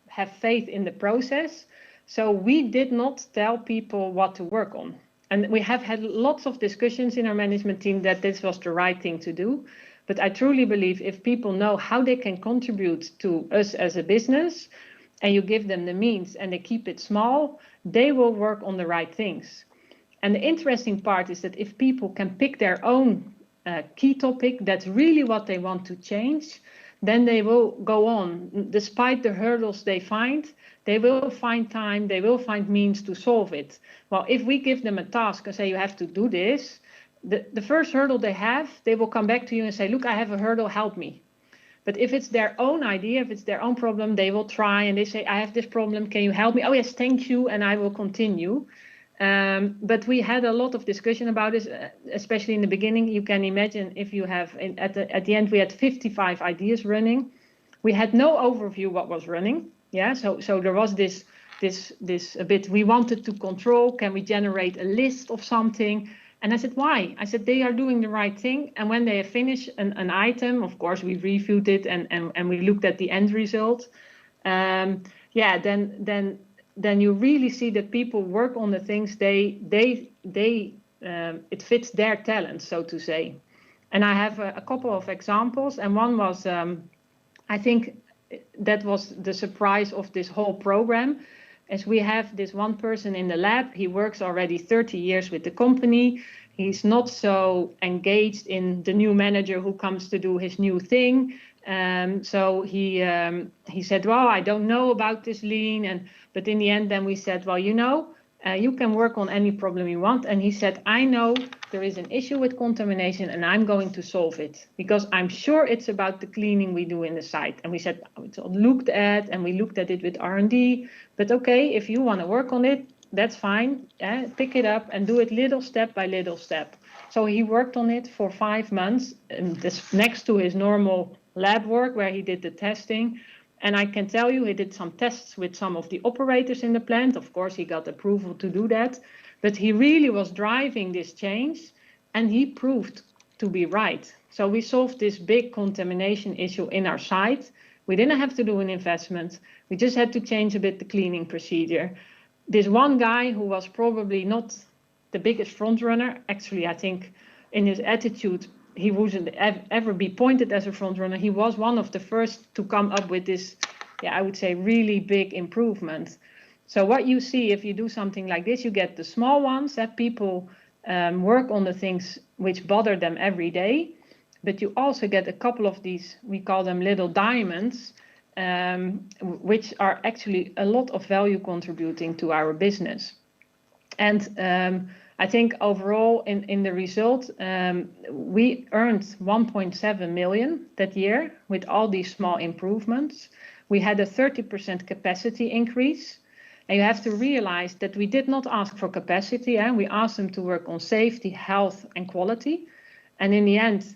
have faith in the process. So we did not tell people what to work on. And we have had lots of discussions in our management team that this was the right thing to do. But I truly believe if people know how they can contribute to us as a business, and you give them the means and they keep it small, they will work on the right things. And the interesting part is that if people can pick their own key topic, that's really what they want to change, then they will go on. Despite the hurdles they find, they will find time, they will find means to solve it. Well, if we give them a task and say you have to do this, the first hurdle they have, they will come back to you and say, look, I have a hurdle, help me. But if it's their own idea, if it's their own problem, they will try and they say, I have this problem, can you help me? Oh yes, thank you, and I will continue. But we had a lot of discussion about this, especially in the beginning. You can imagine if you have, at the end, we had 55 ideas running. We had no overview what was running. Yeah, so there was this a bit, we wanted to control, can we generate a list of something? And I said, why? I said, they are doing the right thing. And when they have finished an item, of course, we reviewed it and we looked at the end result. Then you really see that people work on the things it fits their talent, so to say. And I have a couple of examples. And one was, I think that was the surprise of this whole program. As we have this one person in the lab, he works already 30 years with the company. He's not so engaged in the new manager who comes to do his new thing. So he said, well, I don't know about this lean. But in the end, then we said, well, you can work on any problem you want. And he said, I know there is an issue with contamination and I'm going to solve it because I'm sure it's about the cleaning we do in the site. And we said, it's all looked at and we looked at it with R&D. But okay, if you want to work on it, that's fine. Pick it up and do it little step by little step. So he worked on it for 5 months, and this next to his normal lab work where he did the testing. And I can tell you, he did some tests with some of the operators in the plant. Of course, he got approval to do that. But he really was driving this change, and he proved to be right. So we solved this big contamination issue in our site. We didn't have to do an investment. We just had to change a bit the cleaning procedure. This one guy who was probably not the biggest front runner, actually, I think in his attitude, he wouldn't ever be pointed as a front runner. He was one of the first to come up with this, I would say, really big improvement. So what you see if you do something like this, you get the small ones that people work on the things which bother them every day. But you also get a couple of these, we call them little diamonds, which are actually a lot of value contributing to our business. And I think overall in the result, we earned 1.7 million that year with all these small improvements. We had a 30% capacity increase. And you have to realize that we did not ask for capacity. We asked them to work on safety, health and quality. And in the end,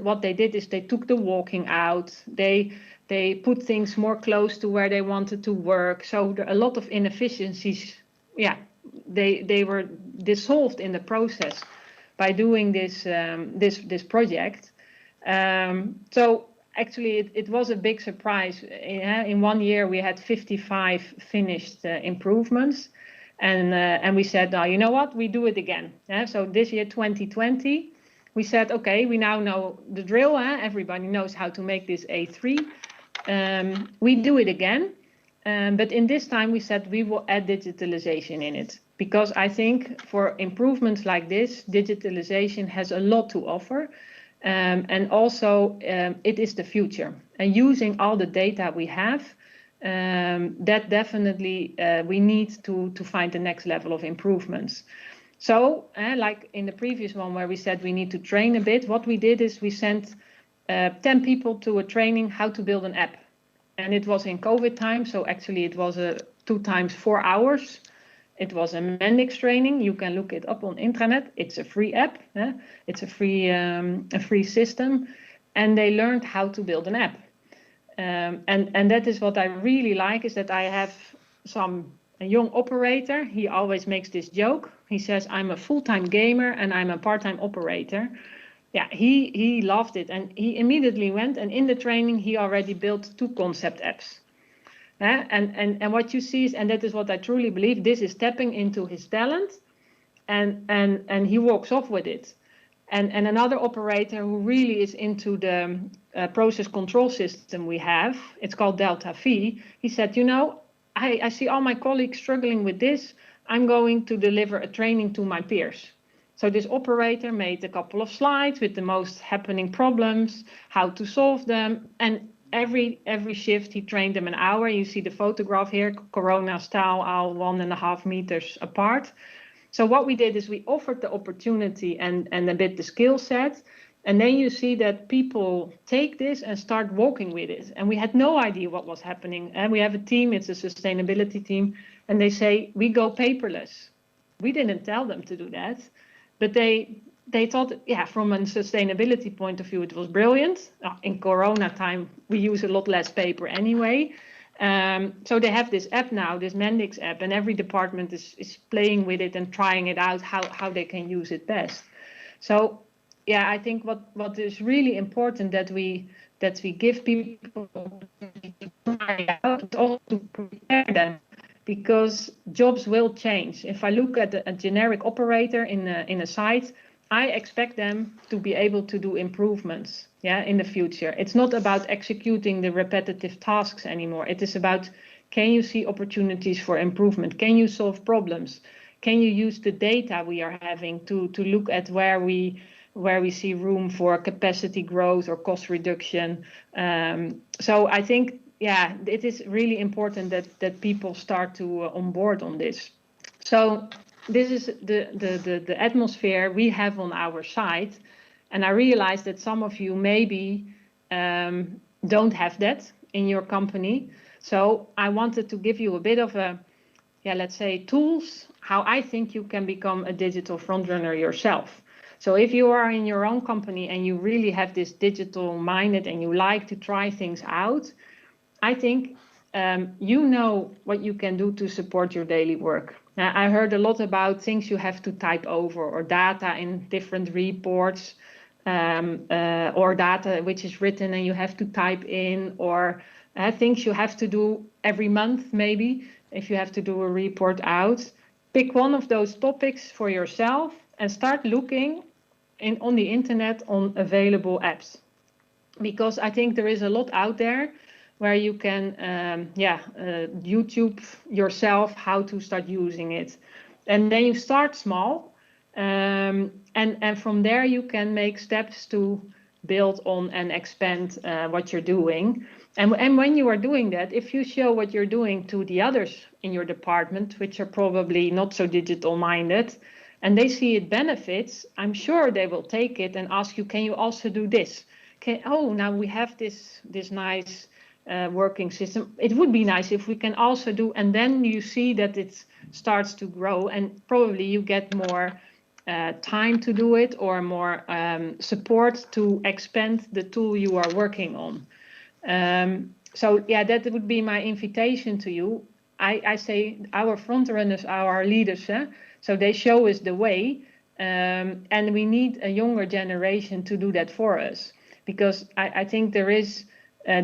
what they did is they took the walking out. They put things more close to where they wanted to work. So there are a lot of inefficiencies, they were dissolved in the process by doing this project. So actually, it was a big surprise. In 1 year, we had 55 finished improvements, and we said, you know what, we do it again. So this year, 2020, we said, okay, we now know the drill. Everybody knows how to make this A3. We do it again. But in this time, we said we will add digitalization in it. Because I think for improvements like this, digitalization has a lot to offer. And also, it is the future. And using all the data we have, that definitely we need to find the next level of improvements. So, like in the previous one where we said we need to train a bit, what we did is we sent 10 people to a training how to build an app. And it was in COVID time, so actually it was 2 times 4 hours. It was a Mendix training. You can look it up on intranet. It's a free app. It's a free system, and they learned how to build an app. And that is what I really like, is that I have a young operator. He always makes this joke. He says, I'm a full-time gamer and I'm a part-time operator. Yeah, he loved it, and he immediately went, and in the training he already built 2 concept apps. And what you see is, and that is what I truly believe, this is tapping into his talent, and he walks off with it. And another operator who really is into the process control system we have, it's called Delta V, he said, you know, I see all my colleagues struggling with this. I'm going to deliver a training to my peers. So this operator made a couple of slides with the most happening problems, how to solve them. And every shift, he trained them an hour. You see the photograph here, Corona style, all 1.5 meters apart. So what we did is we offered the opportunity and a bit the skill set. And then you see that people take this and start walking with it. And we had no idea what was happening. And we have a team, it's a sustainability team. And they say, we go paperless. We didn't tell them to do that. But they thought, yeah, from a sustainability point of view, it was brilliant. In Corona time, we use a lot less paper anyway. So they have this app now, this Mendix app, and every department is playing with it and trying it out, how they can use it best. So, yeah, I think what is really important that we give people to try out, also to prepare them, because jobs will change. If I look at a generic operator in a site, I expect them to be able to do improvements, in the future. It's not about executing the repetitive tasks anymore. It is about, can you see opportunities for improvement? Can you solve problems? Can you use the data we are having to look at where we see room for capacity growth or cost reduction? So I think, it is really important that people start to onboard on this. So this is the atmosphere we have on our site. And I realize that some of you maybe don't have that in your company. So I wanted to give you a bit of let's say tools, how I think you can become a digital frontrunner yourself. So if you are in your own company and you really have this digital minded and you like to try things out, I think you know what you can do to support your daily work. Now, I heard a lot about things you have to type over or data in different reports or data which is written and you have to type in, or things you have to do every month maybe if you have to do a report out. Pick one of those topics for yourself and start looking on the internet on available apps. Because I think there is a lot out there where you can YouTube yourself how to start using it. And then you start small, and from there you can make steps to build on and expand what you're doing. And when you are doing that, if you show what you're doing to the others in your department, which are probably not so digital minded, and they see it benefits, I'm sure they will take it and ask you, can you also do this? Now we have this nice working system. It would be nice if we can also do, and then you see that it starts to grow and probably you get more time to do it or more support to expand the tool you are working on. So that would be my invitation to you. I say our front runners are our leaders, so they show us the way, and we need a younger generation to do that for us, because I think there is I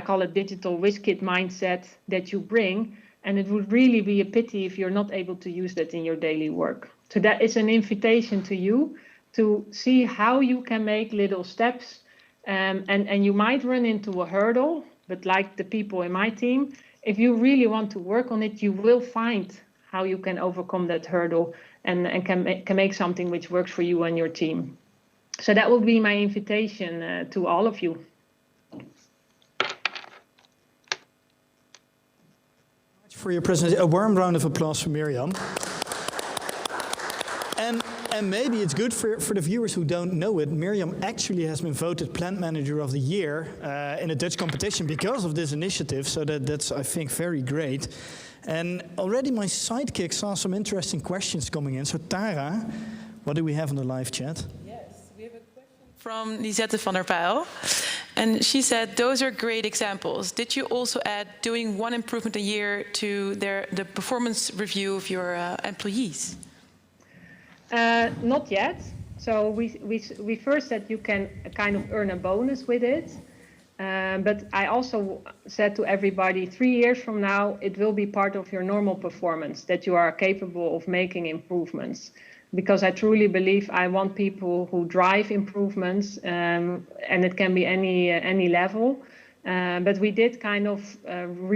call it digital whiz kid mindset that you bring, and it would really be a pity if you're not able to use that in your daily work. So that is an invitation to you to see how you can make little steps, and you might run into a hurdle, but like the people in my team, if you really want to work on it, you will find how you can overcome that hurdle and can make something which works for you and your team. So that will be my invitation to all of you. For your presentation, a warm round of applause for Miriam. And maybe it's good for the viewers who don't know it. Miriam actually has been voted Plant Manager of the Year in a Dutch competition because of this initiative. So that's, I think, very great. And already my sidekick saw some interesting questions coming in. So Tara, what do we have in the live chat? Yes, we have a question from Lisette van der Pijl. And she said, those are great examples. Did you also add doing one improvement a year to the performance review of your employees? Not yet. So we first said you can kind of earn a bonus with it. But I also said to everybody, 3 years from now, it will be part of your normal performance, that you are capable of making improvements. because I truly believe I want people who drive improvements, and it can be any level. But we did kind of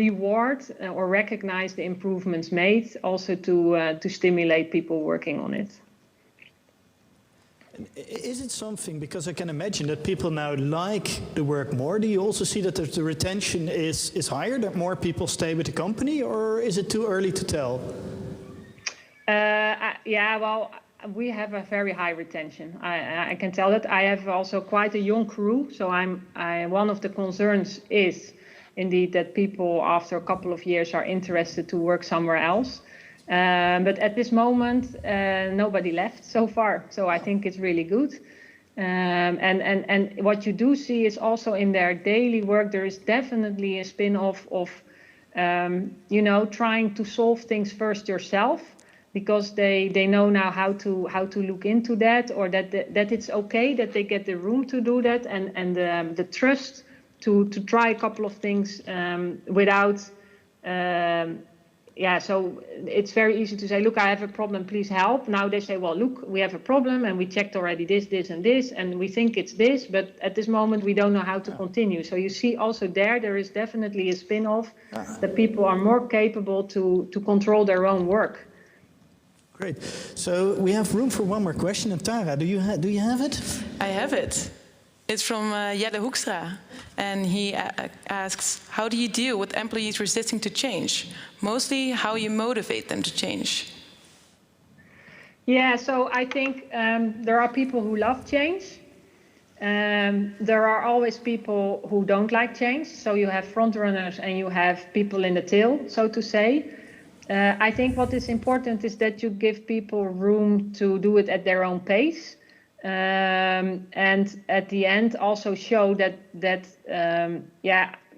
reward or recognize the improvements made, also to stimulate people working on it. Is it something, because I can imagine that people now like the work more, do you also see that the retention is higher, that more people stay with the company, or is it too early to tell? Yeah, well, we have a very high retention. I can tell that. I have also quite a young crew, so one of the concerns is indeed that people after a couple of years are interested to work somewhere else. But at this moment, nobody left so far, so I think it's really good. And what you do see is also in their daily work, there is definitely a spin-off of, trying to solve things first yourself, because they know now how to look into that, or that it's okay that they get the room to do that, and the trust to try a couple of things without. So it's very easy to say, look, I have a problem, please help. Now they say, well, look, we have a problem and we checked already this, and this, and we think it's this, but at this moment we don't know how to continue. So you see also there is definitely a spin-off that people are more capable to control their own work. Great. So we have room for one more question. And Tara, do you have it? I have it. It's from Jelle Hoekstra, and he asks, how do you deal with employees resisting to change? Mostly how you motivate them to change. Yeah, so I think there are people who love change. There are always people who don't like change. So you have front runners and you have people in the tail, so to say. I think what is important is that you give people room to do it at their own pace. And at the end also show that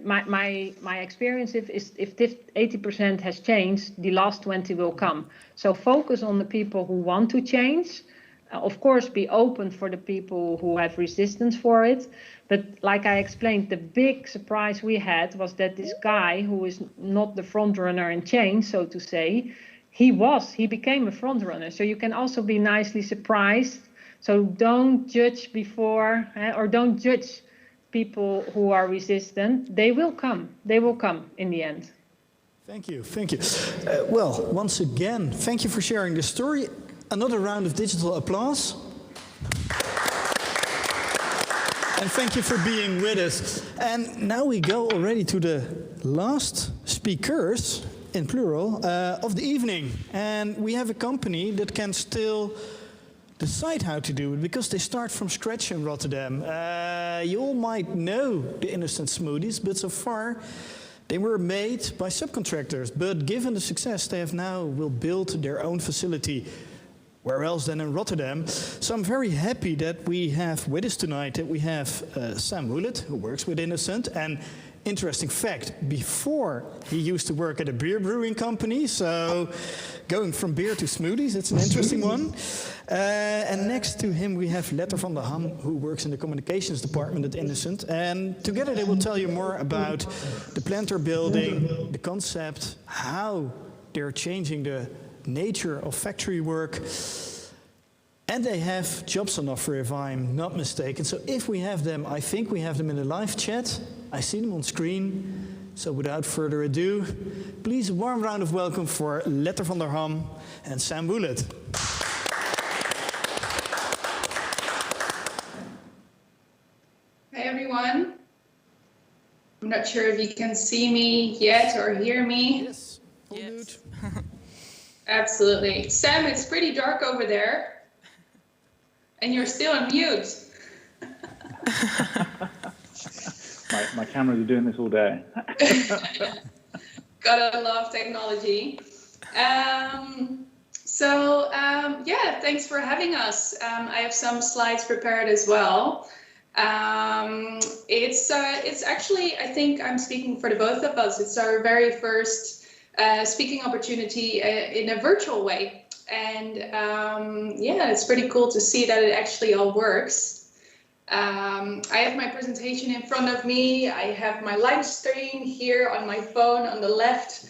my experience is if 80% has changed, the last 20 will come. So focus on the people who want to change. Of course, be open for the people who have resistance for it. But like I explained, the big surprise we had was that this guy, who is not the front runner in change, so to say, he became a front runner. So you can also be nicely surprised. So don't judge before, or don't judge people who are resistant. They will come. They will come in the end. Thank you. Thank you. Well, once again, thank you for sharing the story. Another round of digital applause. And thank you for being with us. And now we go already to the last speakers, in plural, of the evening. And we have a company that can still decide how to do it, because they start from scratch in Rotterdam. You all might know the instant smoothies, but so far they were made by subcontractors. But given the success, they will build their own facility. Where else than in Rotterdam? So I'm very happy that we have with us tonight that we have Sam Woollett, who works with Innocent. And interesting fact, before he used to work at a beer brewing company, so going from beer to smoothies, it's an interesting one. And next to him we have Letter van der Ham, who works in the communications department at Innocent. And together they will tell you more about the plant they're building, the concept, how they're changing the nature of factory work. And they have jobs on offer, if I'm not mistaken. So if we have them, I think we have them in the live chat. I see them on screen. So without further ado, please a warm round of welcome for Letter van der Ham and Sam Woollett. Hi everyone. I'm not sure if you can see me yet or hear me. Yes, all good. Absolutely. Sam, it's pretty dark over there. And you're still on mute. my cameras are doing this all day. Gotta love technology. Thanks for having us. I have some slides prepared as well. It's actually, I think I'm speaking for the both of us. It's our very first speaking opportunity in a virtual way. And it's pretty cool to see that it actually all works. I have my presentation in front of me. I have my live stream here on my phone on the left.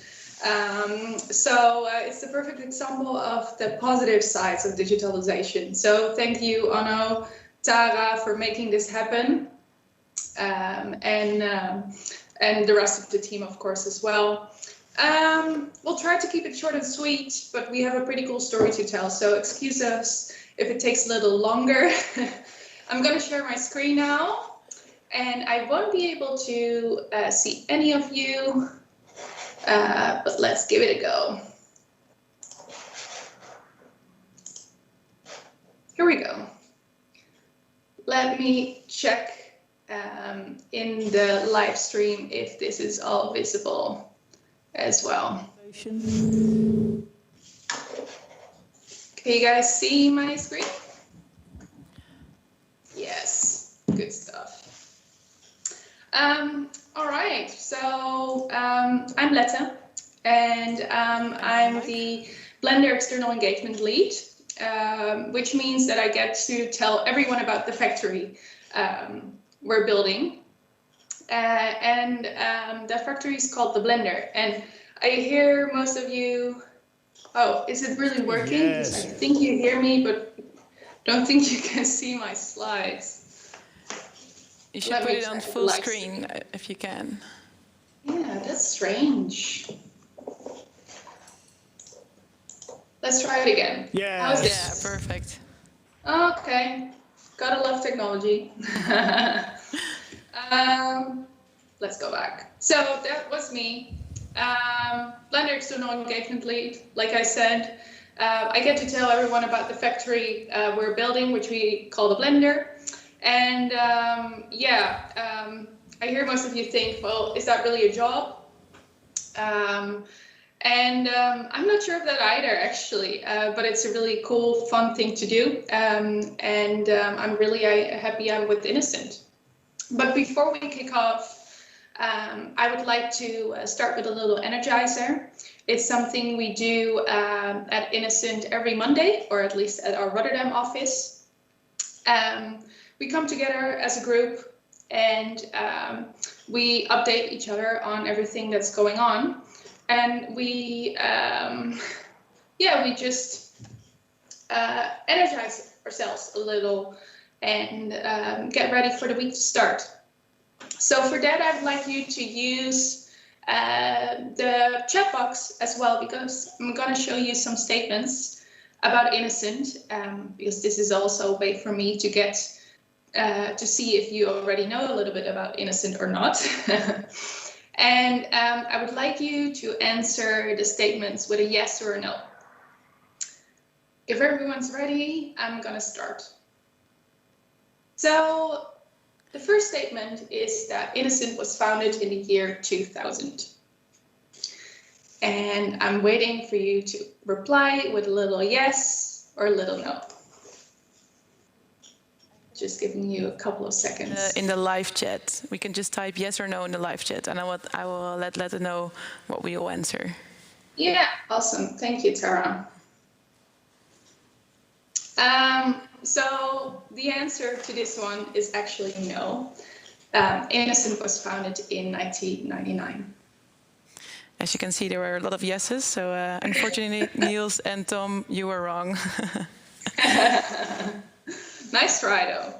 It's the perfect example of the positive sides of digitalization. So thank you, Onno, Tara, for making this happen, and the rest of the team, of course, as well. We'll try to keep it short and sweet, but we have a pretty cool story to tell, so excuse us if it takes a little longer. I'm going to share my screen now, and I won't be able to see any of you, but let's give it a go. Here we go. Let me check in the live stream if this is all visible as well. Can you guys see my screen? Yes, good stuff. All right, so I'm Letta, and I'm the Blender External Engagement Lead, which means that I get to tell everyone about the factory we're building. That factory is called the Blender. And I hear most of you, oh, is it really working? Yes. I think you hear me, but don't think you can see my slides. You should put it on full screen if you can. Yeah, that's strange. Let's try it again. Yeah. How's this? Yeah, perfect. Okay, gotta love technology. Let's go back. So that was me, Blender External Engagement Lead. Like I said, I get to tell everyone about the factory we're building, which we call the Blender. And I hear most of you think, well, is that really a job? I'm not sure of that either, actually, but it's a really cool, fun thing to do. I'm really happy I'm with Innocent. But before we kick off, I would like to start with a little energizer. It's something we do at Innocent every Monday, or at least at our Rotterdam office. We come together as a group and we update each other on everything that's going on. And we just energize ourselves a little and get ready for the week to start. So for that, I would like you to use the chat box as well, because I'm going to show you some statements about Innocent, because this is also a way for me to get to see if you already know a little bit about Innocent or not. And I would like you to answer the statements with a yes or a no. If everyone's ready, I'm going to start. So the first statement is that Innocent was founded in the year 2000. And I'm waiting for you to reply with a little yes or a little no. Just giving you a couple of seconds. In the live chat, we can just type yes or no in the live chat, and I will let Letta know what we will answer. Yeah, awesome. Thank you, Tara. So the answer to this one is actually no. Innocent was founded in 1999. As you can see, there were a lot of yeses, so unfortunately, Niels and Tom, you were wrong. Nice try, though.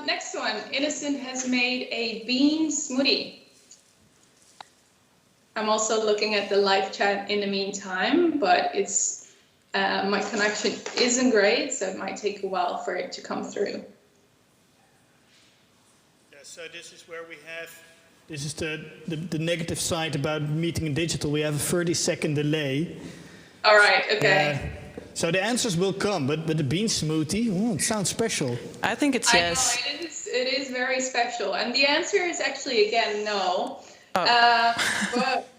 Next one. Innocent has made a bean smoothie. I'm also looking at the live chat in the meantime, but it's my connection isn't great, so it might take a while for it to come through. Yeah, so this is where we have, this is the negative side about meeting in digital. We have a 30-second delay. All right, okay. So the answers will come, but the bean smoothie, it sounds special. I think it's yes. I know, it is very special. And the answer is actually, again, no. Oh. But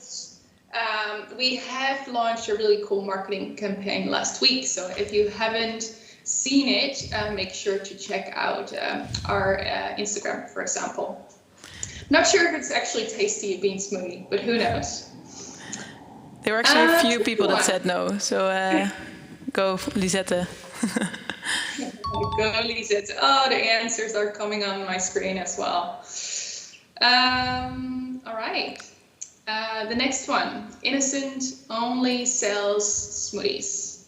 we have launched a really cool marketing campaign last week. So if you haven't seen it, make sure to check out our Instagram, for example. Not sure if it's actually tasty, a bean smoothie, but who knows? There were actually a few people that said no, so go Lisette. Go Lisette. Oh, the answers are coming on my screen as well. All right. The next one, Innocent only sells smoothies.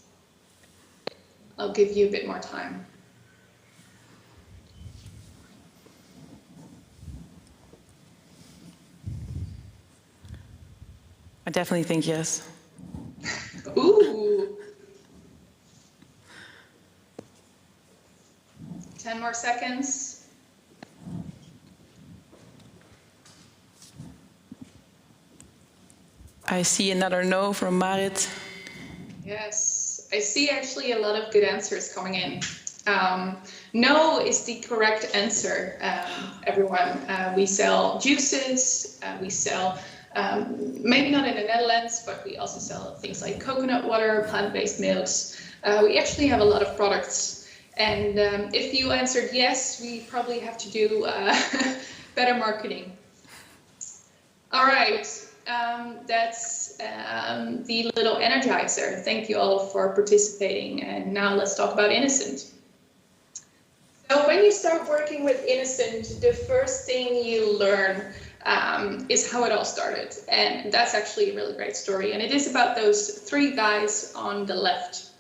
I'll give you a bit more time. I definitely think yes. Ooh. 10 more seconds. I see another no from Marit. Yes, I see actually a lot of good answers coming in. No is the correct answer, everyone. We sell juices, we sell, maybe not in the Netherlands, but we also sell things like coconut water, plant-based milks. We actually have a lot of products. And if you answered yes, we probably have to do better marketing. All right. That's the little energizer. Thank you all for participating. And now let's talk about Innocent. So when you start working with Innocent, the first thing you learn is how it all started. And that's actually a really great story. And it is about those three guys on the left,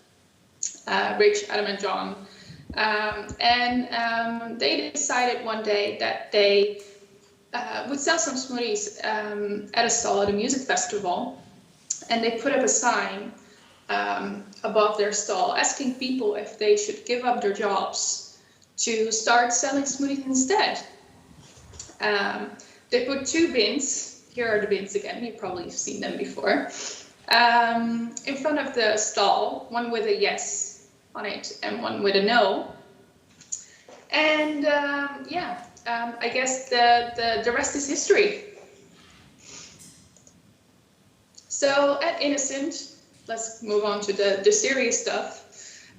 Rich, Adam, and Jong. They decided one day that they would sell some smoothies at a stall at a music festival, and they put up a sign above their stall asking people if they should give up their jobs to start selling smoothies instead. They put two bins, here are the bins again, you've probably seen them before, in front of the stall, one with a yes on it and one with a no. And I guess the rest is history. So at Innocent, let's move on to the serious stuff.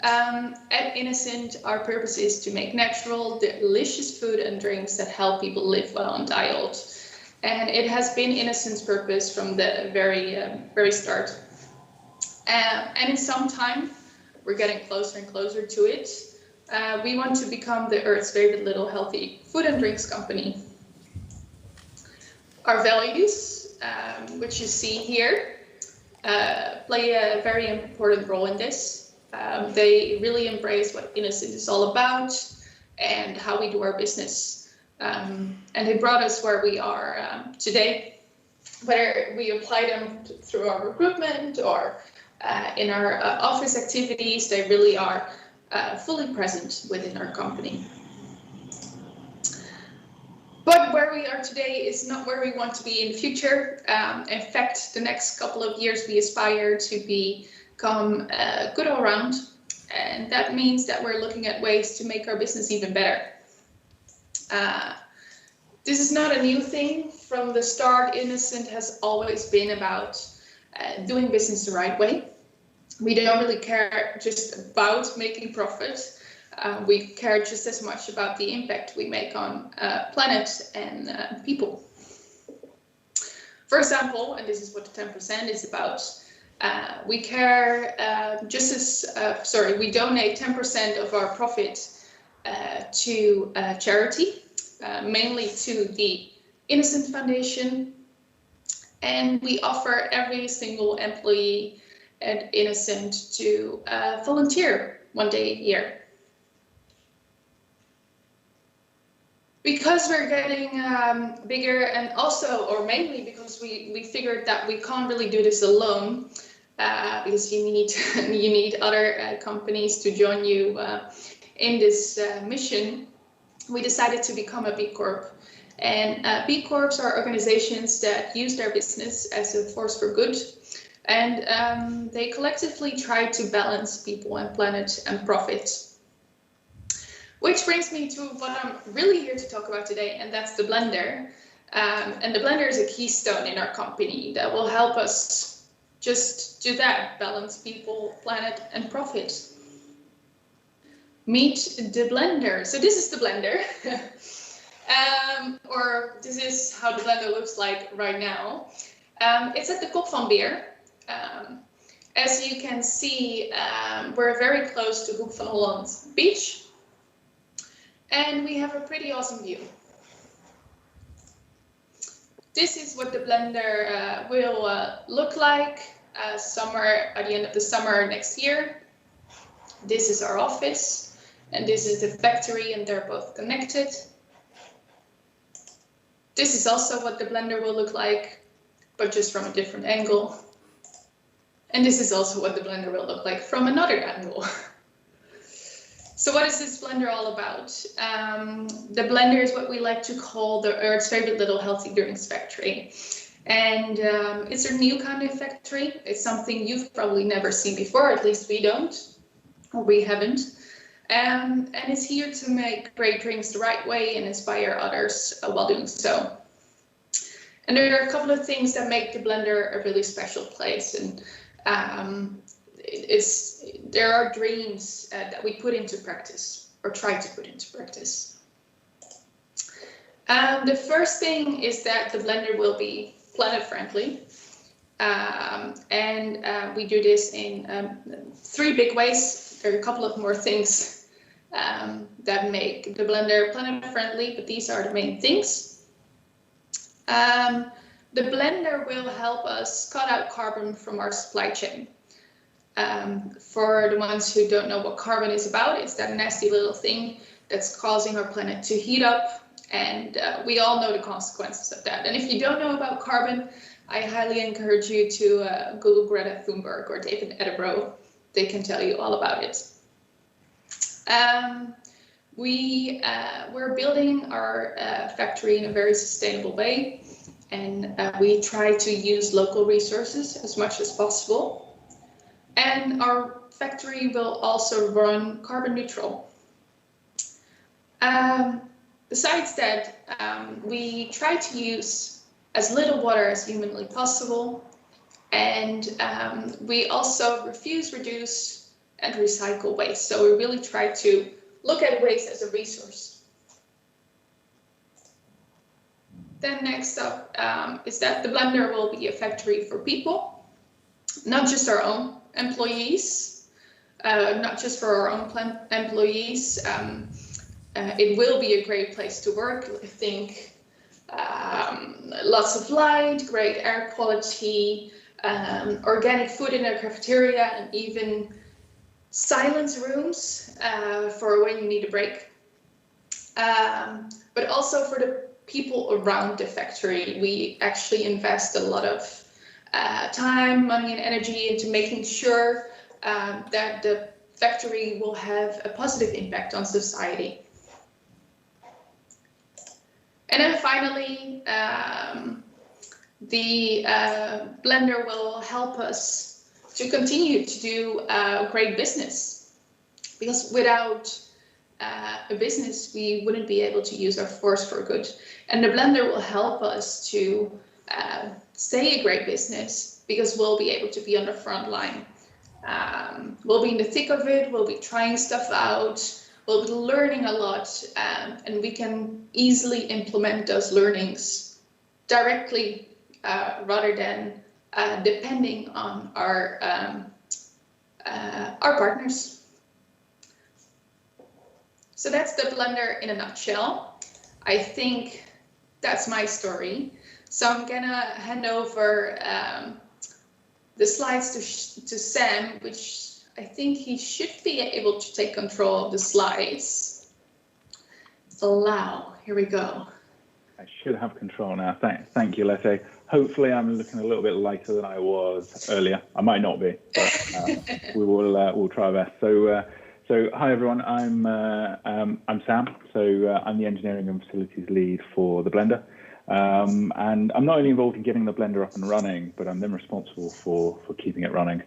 At Innocent, our purpose is to make natural, delicious food and drinks that help people live well and die old. And it has been Innocent's purpose from the very start. And in some time, we're getting closer and closer to it. We want to become the Earth's favorite little healthy food and drinks company. Our values, which you see here, play a very important role in this. They really embrace what Innocent is all about and how we do our business. And they brought us where we are today, whether we apply them through our recruitment or in our office activities. They really are fully present within our company. But where we are today is not where we want to be in the future. In fact, the next couple of years we aspire to become good all around. And that means that we're looking at ways to make our business even better. This is not a new thing. From the start, Innocent has always been about doing business the right way. We don't really care just about making profit. We care just as much about the impact we make on planet and people. For example, and this is what the 10% is about, we care we donate 10% of our profit to charity, mainly to the Innocent Foundation. And we offer every single employee at Innocent to volunteer one day a year. Because we're getting bigger, and also, or mainly because we figured that we can't really do this alone, because you need other companies to join you in this mission, we decided to become a B Corp. And B Corps are organizations that use their business as a force for good. And they collectively try to balance people and planet and profit. Which brings me to what I'm really here to talk about today, and that's the blender. And the blender is a keystone in our company that will help us just do that, balance people, planet, and profit. Meet the blender. So this is the blender. Or this is how the blender looks like right now. It's at the Kop van Beer. As you can see, we're very close to Hoek van Holland Beach. And we have a pretty awesome view. this is what the blender will look like at the end of the summer next year. This is our office, and this is the factory, and they're both connected. This is also what the blender will look like, but just from a different angle. And this is also what the blender will look like from another angle. So what is this blender all about? The blender is what we like to call the Earth's favorite little healthy drinks factory. And it's a new kind of factory. It's something you've probably never seen before, at least we don't, or we haven't. And it's here to make great drinks the right way and inspire others while doing so. And there are a couple of things that make the blender a really special place. And there are dreams that we put into practice, or try to put into practice. The first thing is that the blender will be planet friendly. We do this in 3 big ways. There are a couple of more things that make the blender planet friendly, but these are the main things. The blender will help us cut out carbon from our supply chain. For the ones who don't know what carbon is about, it's that nasty little thing that's causing our planet to heat up, and we all know the consequences of that. And if you don't know about carbon, I highly encourage you to Google Greta Thunberg or David Attenborough. They can tell you all about it. We're building our factory in a very sustainable way, and we try to use local resources as much as possible. And our factory will also run carbon neutral. Besides that, we try to use as little water as humanly possible. And we also refuse, reduce, and recycle waste. So we really try to look at waste as a resource. Then next up is that the blender will be a factory for people, not just our own employees, not just for our own employees. It will be a great place to work. I think lots of light, great air quality, organic food in our cafeteria, and even silence rooms for when you need a break. But also for the people around the factory, we actually invest a lot of time, money, and energy into making sure that the factory will have a positive impact on society. And then finally, the blender will help us to continue to do great business, because without a business, we wouldn't be able to use our force for good. And the blender will help us to stay a great business, because we'll be able to be on the front line. We'll be in the thick of it, we'll be trying stuff out, we'll be learning a lot, and we can easily implement those learnings directly rather than depending on our partners. So that's the blender in a nutshell. I think that's my story. So I'm gonna hand over the slides to Sam, which I think he should be able to take control of the slides. Allow, here we go. I should have control now. Thank you, Lette. Hopefully I'm looking a little bit lighter than I was earlier. I might not be, but we'll try our best. So hi everyone, I'm Sam. So I'm the engineering and facilities lead for the blender. And I'm not only involved in getting the blender up and running, but I'm then responsible for keeping it running.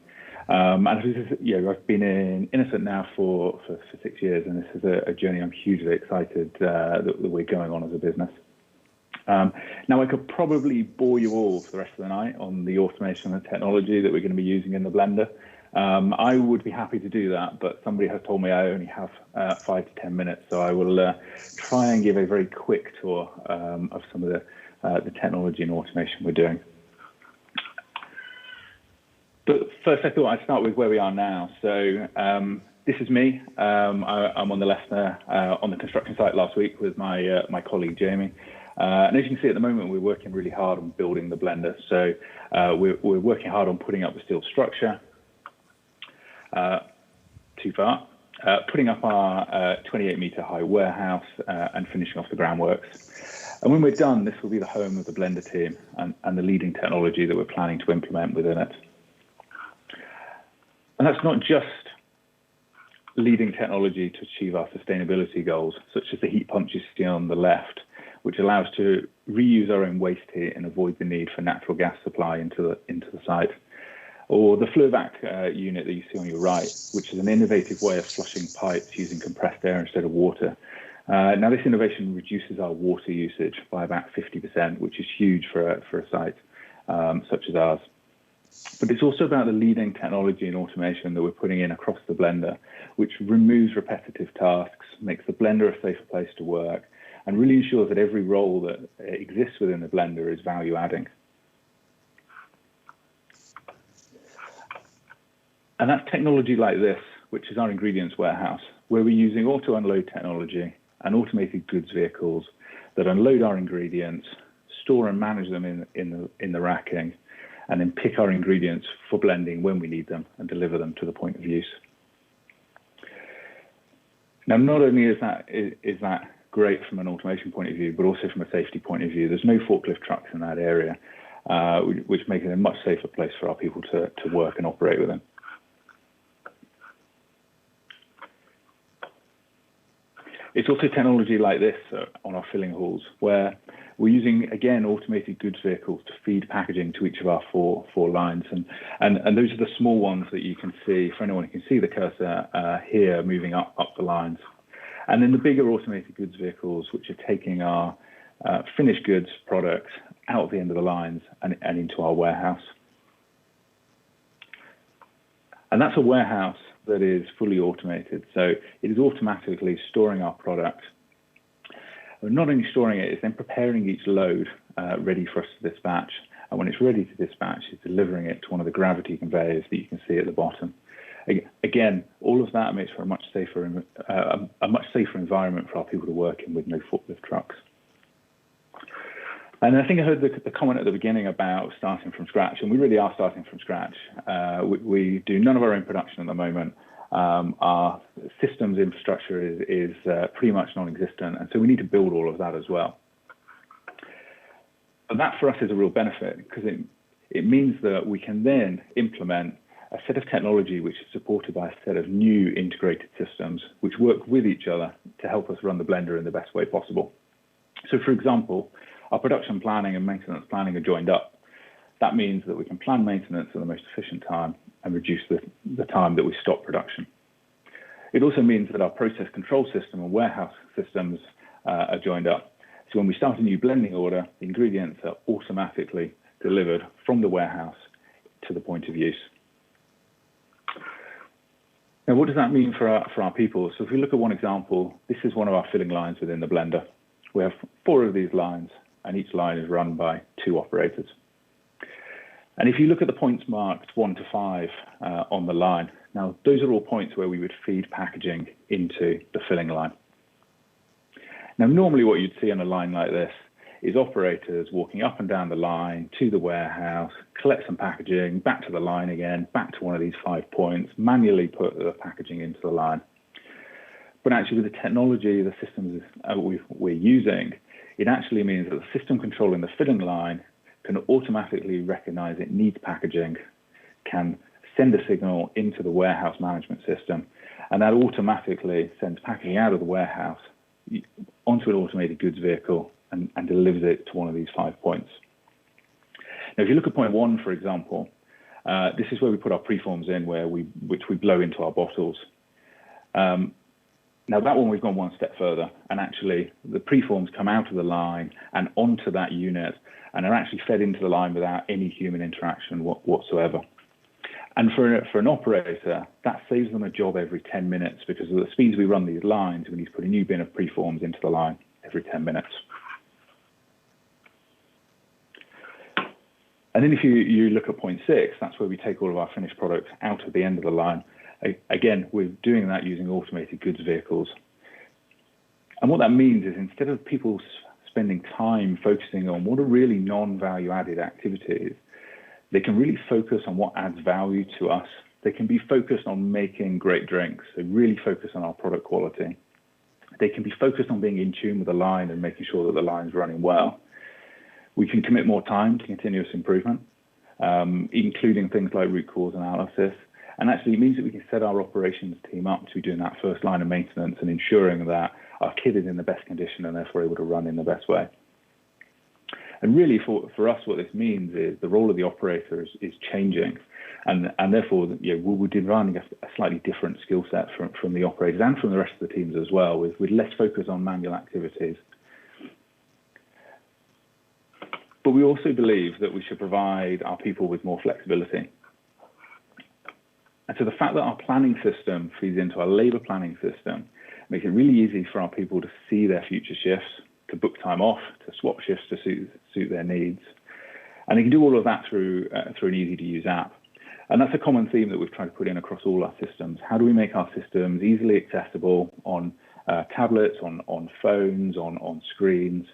And I've been in Innocent now for 6 years, and this is a journey I'm hugely excited that we're going on as a business. Now I could probably bore you all for the rest of the night on the automation and technology that we're going to be using in the blender. I would be happy to do that, but somebody has told me I only have 5 to 10 minutes, so I will try and give a very quick tour of some of the technology and automation we're doing. But first, I thought I'd start with where we are now. So this is me. I'm on the left there on the construction site last week with my colleague Jamie. And as you can see at the moment, we're working really hard on building the blender. So we're working hard on putting up the steel structure, putting up our 28-meter high warehouse and finishing off the groundworks. And when we're done, this will be the home of the blender team and the leading technology that we're planning to implement within it. And that's not just leading technology to achieve our sustainability goals, such as the heat pump you see on the left, which allows to reuse our own waste heat and avoid the need for natural gas supply into the site. Or the FluVac unit that you see on your right, which is an innovative way of flushing pipes using compressed air instead of water. Now, this innovation reduces our water usage by about 50%, which is huge for a site such as ours. But it's also about the leading technology and automation that we're putting in across the blender, which removes repetitive tasks, makes the blender a safer place to work, and really ensures that every role that exists within the blender is value adding. And that's technology like this, which is our ingredients warehouse, where we're using auto unload technology and automated goods vehicles that unload our ingredients, store and manage them in the racking, and then pick our ingredients for blending when we need them and deliver them to the point of use. Now, not only is that great from an automation point of view, but also from a safety point of view. There's no forklift trucks in that area, which makes it a much safer place for our people to work and operate within. It's also technology like this on our filling halls, where we're using, again, automated goods vehicles to feed packaging to each of our four lines. And those are the small ones that you can see, for anyone who can see the cursor here, moving up the lines. And then the bigger automated goods vehicles, which are taking our finished goods products out of the end of the lines and into our warehouse. And that's a warehouse that is fully automated. So it is automatically storing our product. We're not only storing it, it's then preparing each load ready for us to dispatch. And when it's ready to dispatch, it's delivering it to one of the gravity conveyors that you can see at the bottom. Again, all of that makes for a much safer environment for our people to work in with no forklift trucks. And I think I heard the comment at the beginning about starting from scratch, and we really are starting from scratch. We do none of our own production at the moment. Our systems infrastructure is pretty much non-existent, and so we need to build all of that as well. And that for us is a real benefit, because it means that we can then implement a set of technology which is supported by a set of new integrated systems which work with each other to help us run the blender in the best way possible. So, for example, our production planning and maintenance planning are joined up. That means that we can plan maintenance at the most efficient time and reduce the time that we stop production. It also means that our process control system and warehouse systems are joined up. So when we start a new blending order, the ingredients are automatically delivered from the warehouse to the point of use. Now, what does that mean for our people? So if we look at one example, this is one of our filling lines within the blender. We have 4 of these lines, and each line is run by 2 operators. And if you look at the points marked 1 to 5 on the line, now those are all points where we would feed packaging into the filling line. Now, normally what you'd see on a line like this is operators walking up and down the line to the warehouse, collect some packaging, back to the line again, back to one of these 5 points, manually put the packaging into the line. But actually, with the technology, the systems we're using, it actually means that the system controlling the filling line can automatically recognize it needs packaging, can send a signal into the warehouse management system, and that automatically sends packaging out of the warehouse onto an automated goods vehicle and delivers it to one of these 5 points. Now, if you look at point 1, for example, this is where we put our preforms in, which we blow into our bottles. Now, that one we've gone one step further, and actually the preforms come out of the line and onto that unit and are actually fed into the line without any human interaction whatsoever. And for an operator, that saves them a job every 10 minutes, because of the speeds we run these lines, we need to put a new bin of preforms into the line every 10 minutes. And then if you look at point 6, that's where we take all of our finished products out of the end of the line. Again, we're doing that using automated goods vehicles. And what that means is, instead of people spending time focusing on what are really non-value added activities, they can really focus on what adds value to us. They can be focused on making great drinks, so really focus on our product quality. They can be focused on being in tune with the line and making sure that the line's running well. We can commit more time to continuous improvement, including things like root cause analysis. And actually it means that we can set our operations team up to be doing that first line of maintenance and ensuring that our kit is in the best condition and therefore able to run in the best way. And really for us, what this means is the role of the operator is changing. And therefore, we're demanding a slightly different skill set from the operators and from the rest of the teams as well, with less focus on manual activities. But we also believe that we should provide our people with more flexibility. And so the fact that our planning system feeds into our labor planning system makes it really easy for our people to see their future shifts, to book time off, to swap shifts to suit their needs. And they can do all of that through an easy-to-use app. And that's a common theme that we've tried to put in across all our systems. How do we make our systems easily accessible on tablets, on phones, on screens,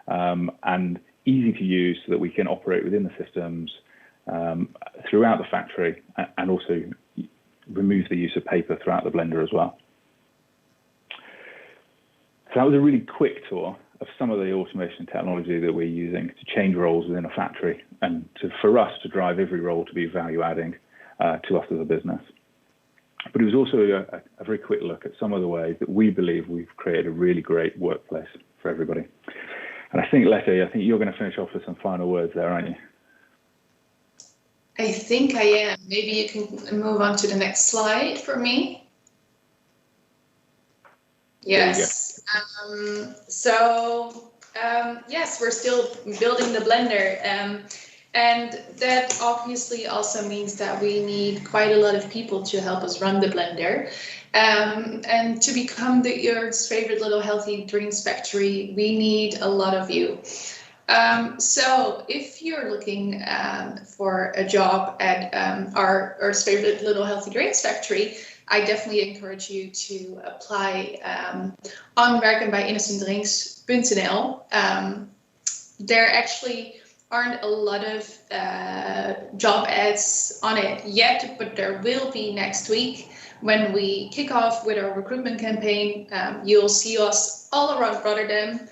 and easy to use so that we can operate within the systems throughout the factory and also remove the use of paper throughout the blender as well. So that was a really quick tour of some of the automation technology that we're using to change roles within a factory and for us to drive every role to be value adding to us as a business. But it was also a very quick look at some of the ways that we believe we've created a really great workplace for everybody. And I think, Letty, you're going to finish off with some final words there, aren't you? I think I am. Maybe you can move on to the next slide for me. Yes. Yes, we're still building the blender. And that obviously also means that we need quite a lot of people to help us run the blender. And to become the Earth's favorite little healthy drinks factory, we need a lot of you. So if you're looking for a job at our Earth's favorite little healthy drinks factory, I definitely encourage you to apply on werkenbijinnocenttdrinks.nl. There actually aren't a lot of job ads on it yet, but there will be next week when we kick off with our recruitment campaign. You'll see us all around Rotterdam.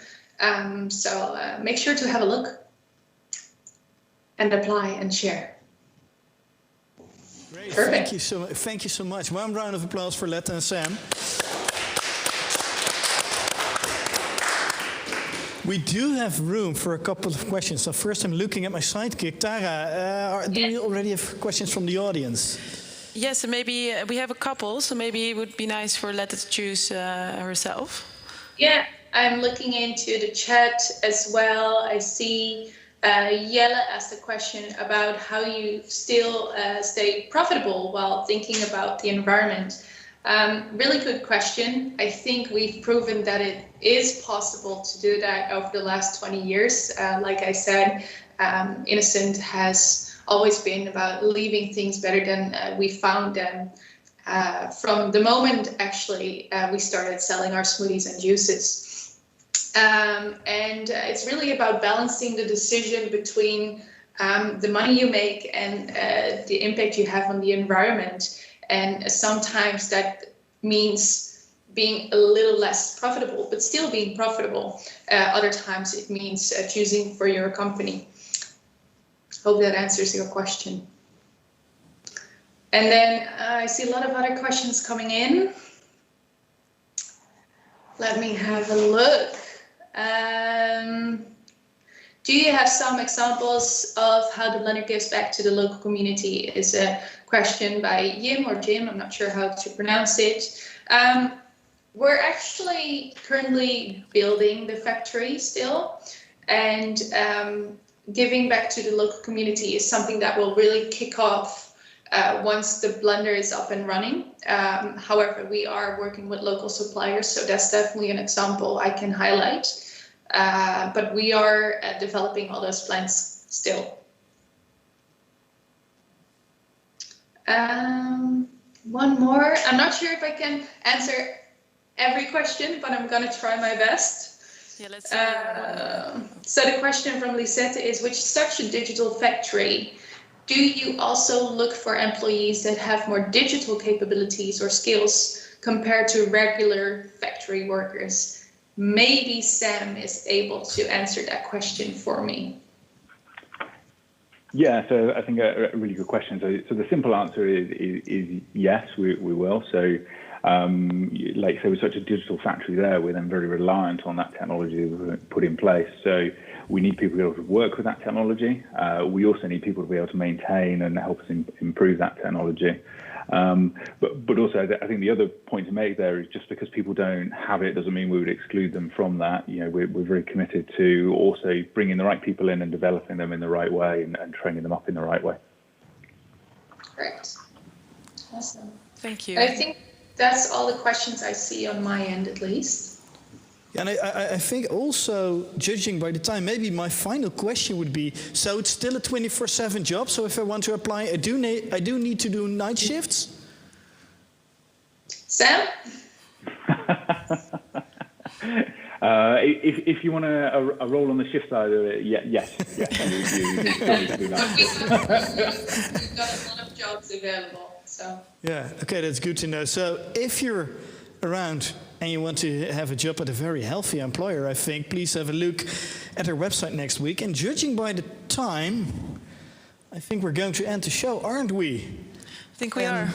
So make sure to have a look and apply and share. Great. Perfect. Thank you so much. One round of applause for Letta and Sam. We do have room for a couple of questions. So first I'm looking at my sidekick. Tara, do you already have questions from the audience? Yes, so maybe we have a couple, so maybe it would be nice for Letta to choose herself. Yeah, I'm looking into the chat as well. I see Jelle asked a question about how you still stay profitable while thinking about the environment. Really good question. I think we've proven that it is possible to do that over the last 20 years. Like I said, Innocent has always been about leaving things better than we found them. From the moment, actually, we started selling our smoothies and juices. And it's really about balancing the decision between the money you make and the impact you have on the environment. And sometimes that means being a little less profitable, but still being profitable. Other times it means choosing for your company. Hope that answers your question. And then I see a lot of other questions coming in. Let me have a look. Do you have some examples of how the blender gives back to the local community? Is a question by Jim or Jim, I'm not sure how to pronounce it. We're actually currently building the factory still, and giving back to the local community is something that will really kick off once the blender is up and running. However, we are working with local suppliers, so that's definitely an example I can highlight. But we are developing all those plans still. One more. I'm not sure if I can answer every question, but I'm going to try my best. Yeah, let's see. So the question from Lisette is, with such a digital factory, do you also look for employees that have more digital capabilities or skills compared to regular factory workers? Maybe Sam is able to answer that question for me. Yeah, so I think a really good question. So the simple answer is yes, we will. So like I say, with such a digital factory there, we're then very reliant on that technology we've put in place. So we need people to be able to work with that technology. We also need people to be able to maintain and help us improve that technology. But also, I think the other point to make there is just because people don't have it doesn't mean we would exclude them from that. You know, we're very committed to also bringing the right people in and developing them in the right way and training them up in the right way. Great. Awesome. Thank you. I think that's all the questions I see on my end, at least. And I think also, judging by the time, maybe my final question would be, so it's still a 24/7 job, so if I want to apply, I do need to do night shifts? Sam? If you want a role on the shift side of it, yes. You need to do that. We've got a lot of jobs available, so. Yeah, okay, that's good to know. So if you're around and you want to have a job at a very healthy employer, I think, please have a look at our website next week. And judging by the time, I think we're going to end the show, aren't we? I think we are.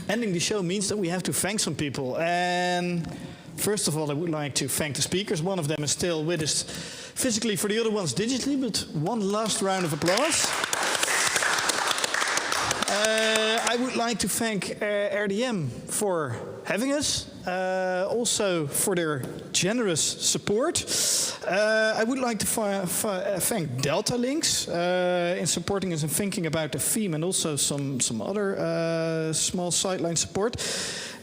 Ending the show means that we have to thank some people. And first of all, I would like to thank the speakers. One of them is still with us physically, for the other ones digitally, but one last round of applause. I would like to thank RDM for having us, also for their generous support. I would like to thank Delta Links in supporting us and thinking about the theme, and also some other small sideline support.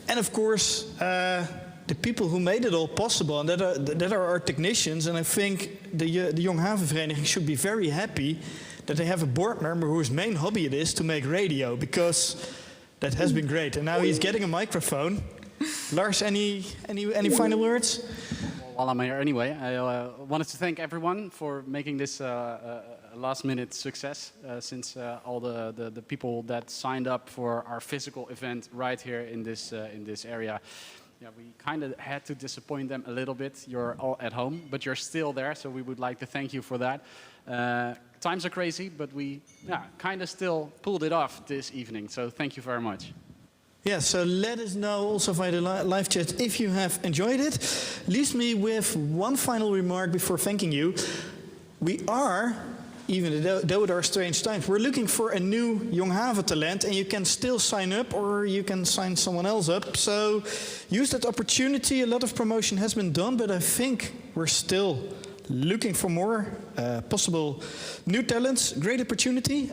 And of course, the people who made it all possible, and that are our technicians. And I think the Jong Havenvereniging should be very happy that they have a board member whose main hobby it is to make radio, because that has been great. And now he's getting a microphone. Lars, any final words? While I'm here anyway, I wanted to thank everyone for making this a last-minute success, since all the people that signed up for our physical event right here in this area. Yeah, we kind of had to disappoint them a little bit. You're all at home, but you're still there, so we would like to thank you for that. Times are crazy, but we kind of still pulled it off this evening, so thank you very much. Yeah, so let us know also via the live chat if you have enjoyed it. Leaves me with one final remark before thanking you. We are, even though it are strange times, we're looking for a new Jong Haven talent, and you can still sign up, or you can sign someone else up. So use that opportunity. A lot of promotion has been done, but I think we're still looking for more possible new talents. Great opportunity.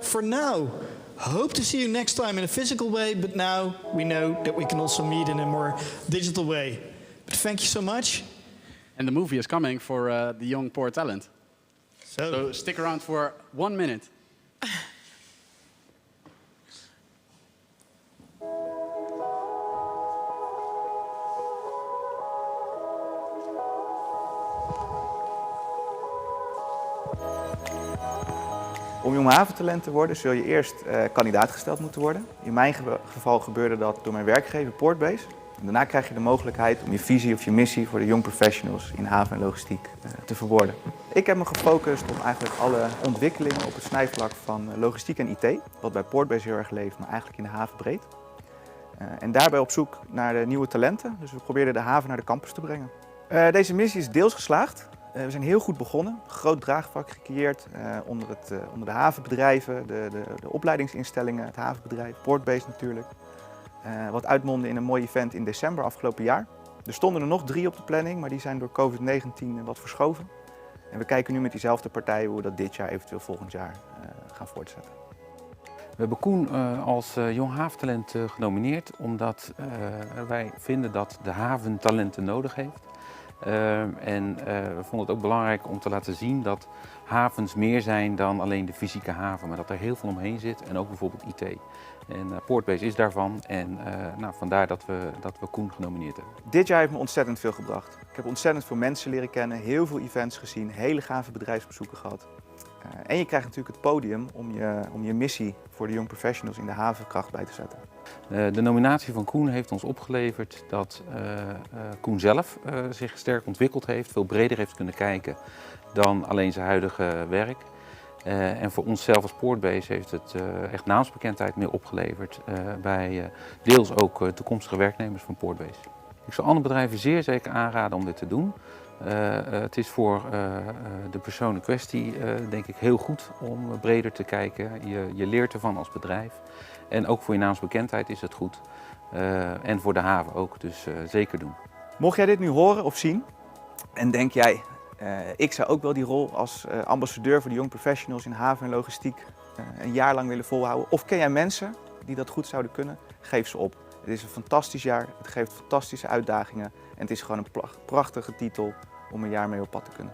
For now, hope to see you next time in a physical way, but now we know that we can also meet in a more digital way. But thank you so much. And the movie is coming for the young poor talent. So stick around for 1 minute. Om Jong Haventalent te worden zul je eerst kandidaat gesteld moeten worden. In mijn geval gebeurde dat door mijn werkgever PortBase. En daarna krijg je de mogelijkheid om je visie of je missie voor de young professionals in haven en logistiek te verwoorden. Ik heb me gefocust op eigenlijk alle ontwikkelingen op het snijvlak van logistiek en IT. Wat bij PortBase heel erg leeft, maar eigenlijk in de haven breed. En daarbij op zoek naar de nieuwe talenten. Dus we probeerden de haven naar de campus te brengen. Deze missie is deels geslaagd. We zijn heel goed begonnen, groot draagvlak gecreëerd onder de havenbedrijven, de opleidingsinstellingen, het havenbedrijf, PortBase natuurlijk. Wat uitmondde in een mooi event in december afgelopen jaar. Er stonden er nog 3 op de planning, maar die zijn door COVID-19 wat verschoven. En we kijken nu met diezelfde partijen hoe we dat dit jaar, eventueel volgend jaar, gaan voortzetten. We hebben Koen als Jong Haventalent genomineerd omdat wij vinden dat de haven talenten nodig heeft. We vonden het ook belangrijk om te laten zien dat havens meer zijn dan alleen de fysieke haven, maar dat er heel veel omheen zit en ook bijvoorbeeld IT. En Portbase is daarvan en vandaar dat we Koen genomineerd hebben. Dit jaar heeft me ontzettend veel gebracht. Ik heb ontzettend veel mensen leren kennen, heel veel events gezien, hele gave bedrijfsbezoeken gehad. En je krijgt natuurlijk het podium om je missie voor de Young Professionals in de havenkracht bij te zetten. De nominatie van Koen heeft ons opgeleverd dat Koen zelf zich sterk ontwikkeld heeft, veel breder heeft kunnen kijken dan alleen zijn huidige werk. En voor onszelf als Portbase heeft het echt naamsbekendheid meer opgeleverd bij deels ook toekomstige werknemers van Portbase. Ik zou andere bedrijven zeer zeker aanraden om dit te doen. Het is voor de persoon in kwestie denk ik heel goed om breder te kijken. Je leert ervan als bedrijf. En ook voor je naamsbekendheid is het goed. En voor de haven ook, dus zeker doen. Mocht jij dit nu horen of zien en denk jij, ik zou ook wel die rol als ambassadeur voor de Young Professionals in haven en logistiek een jaar lang willen volhouden. Of ken jij mensen die dat goed zouden kunnen? Geef ze op. Het is een fantastisch jaar, het geeft fantastische uitdagingen en het is gewoon een prachtige titel om een jaar mee op pad te kunnen.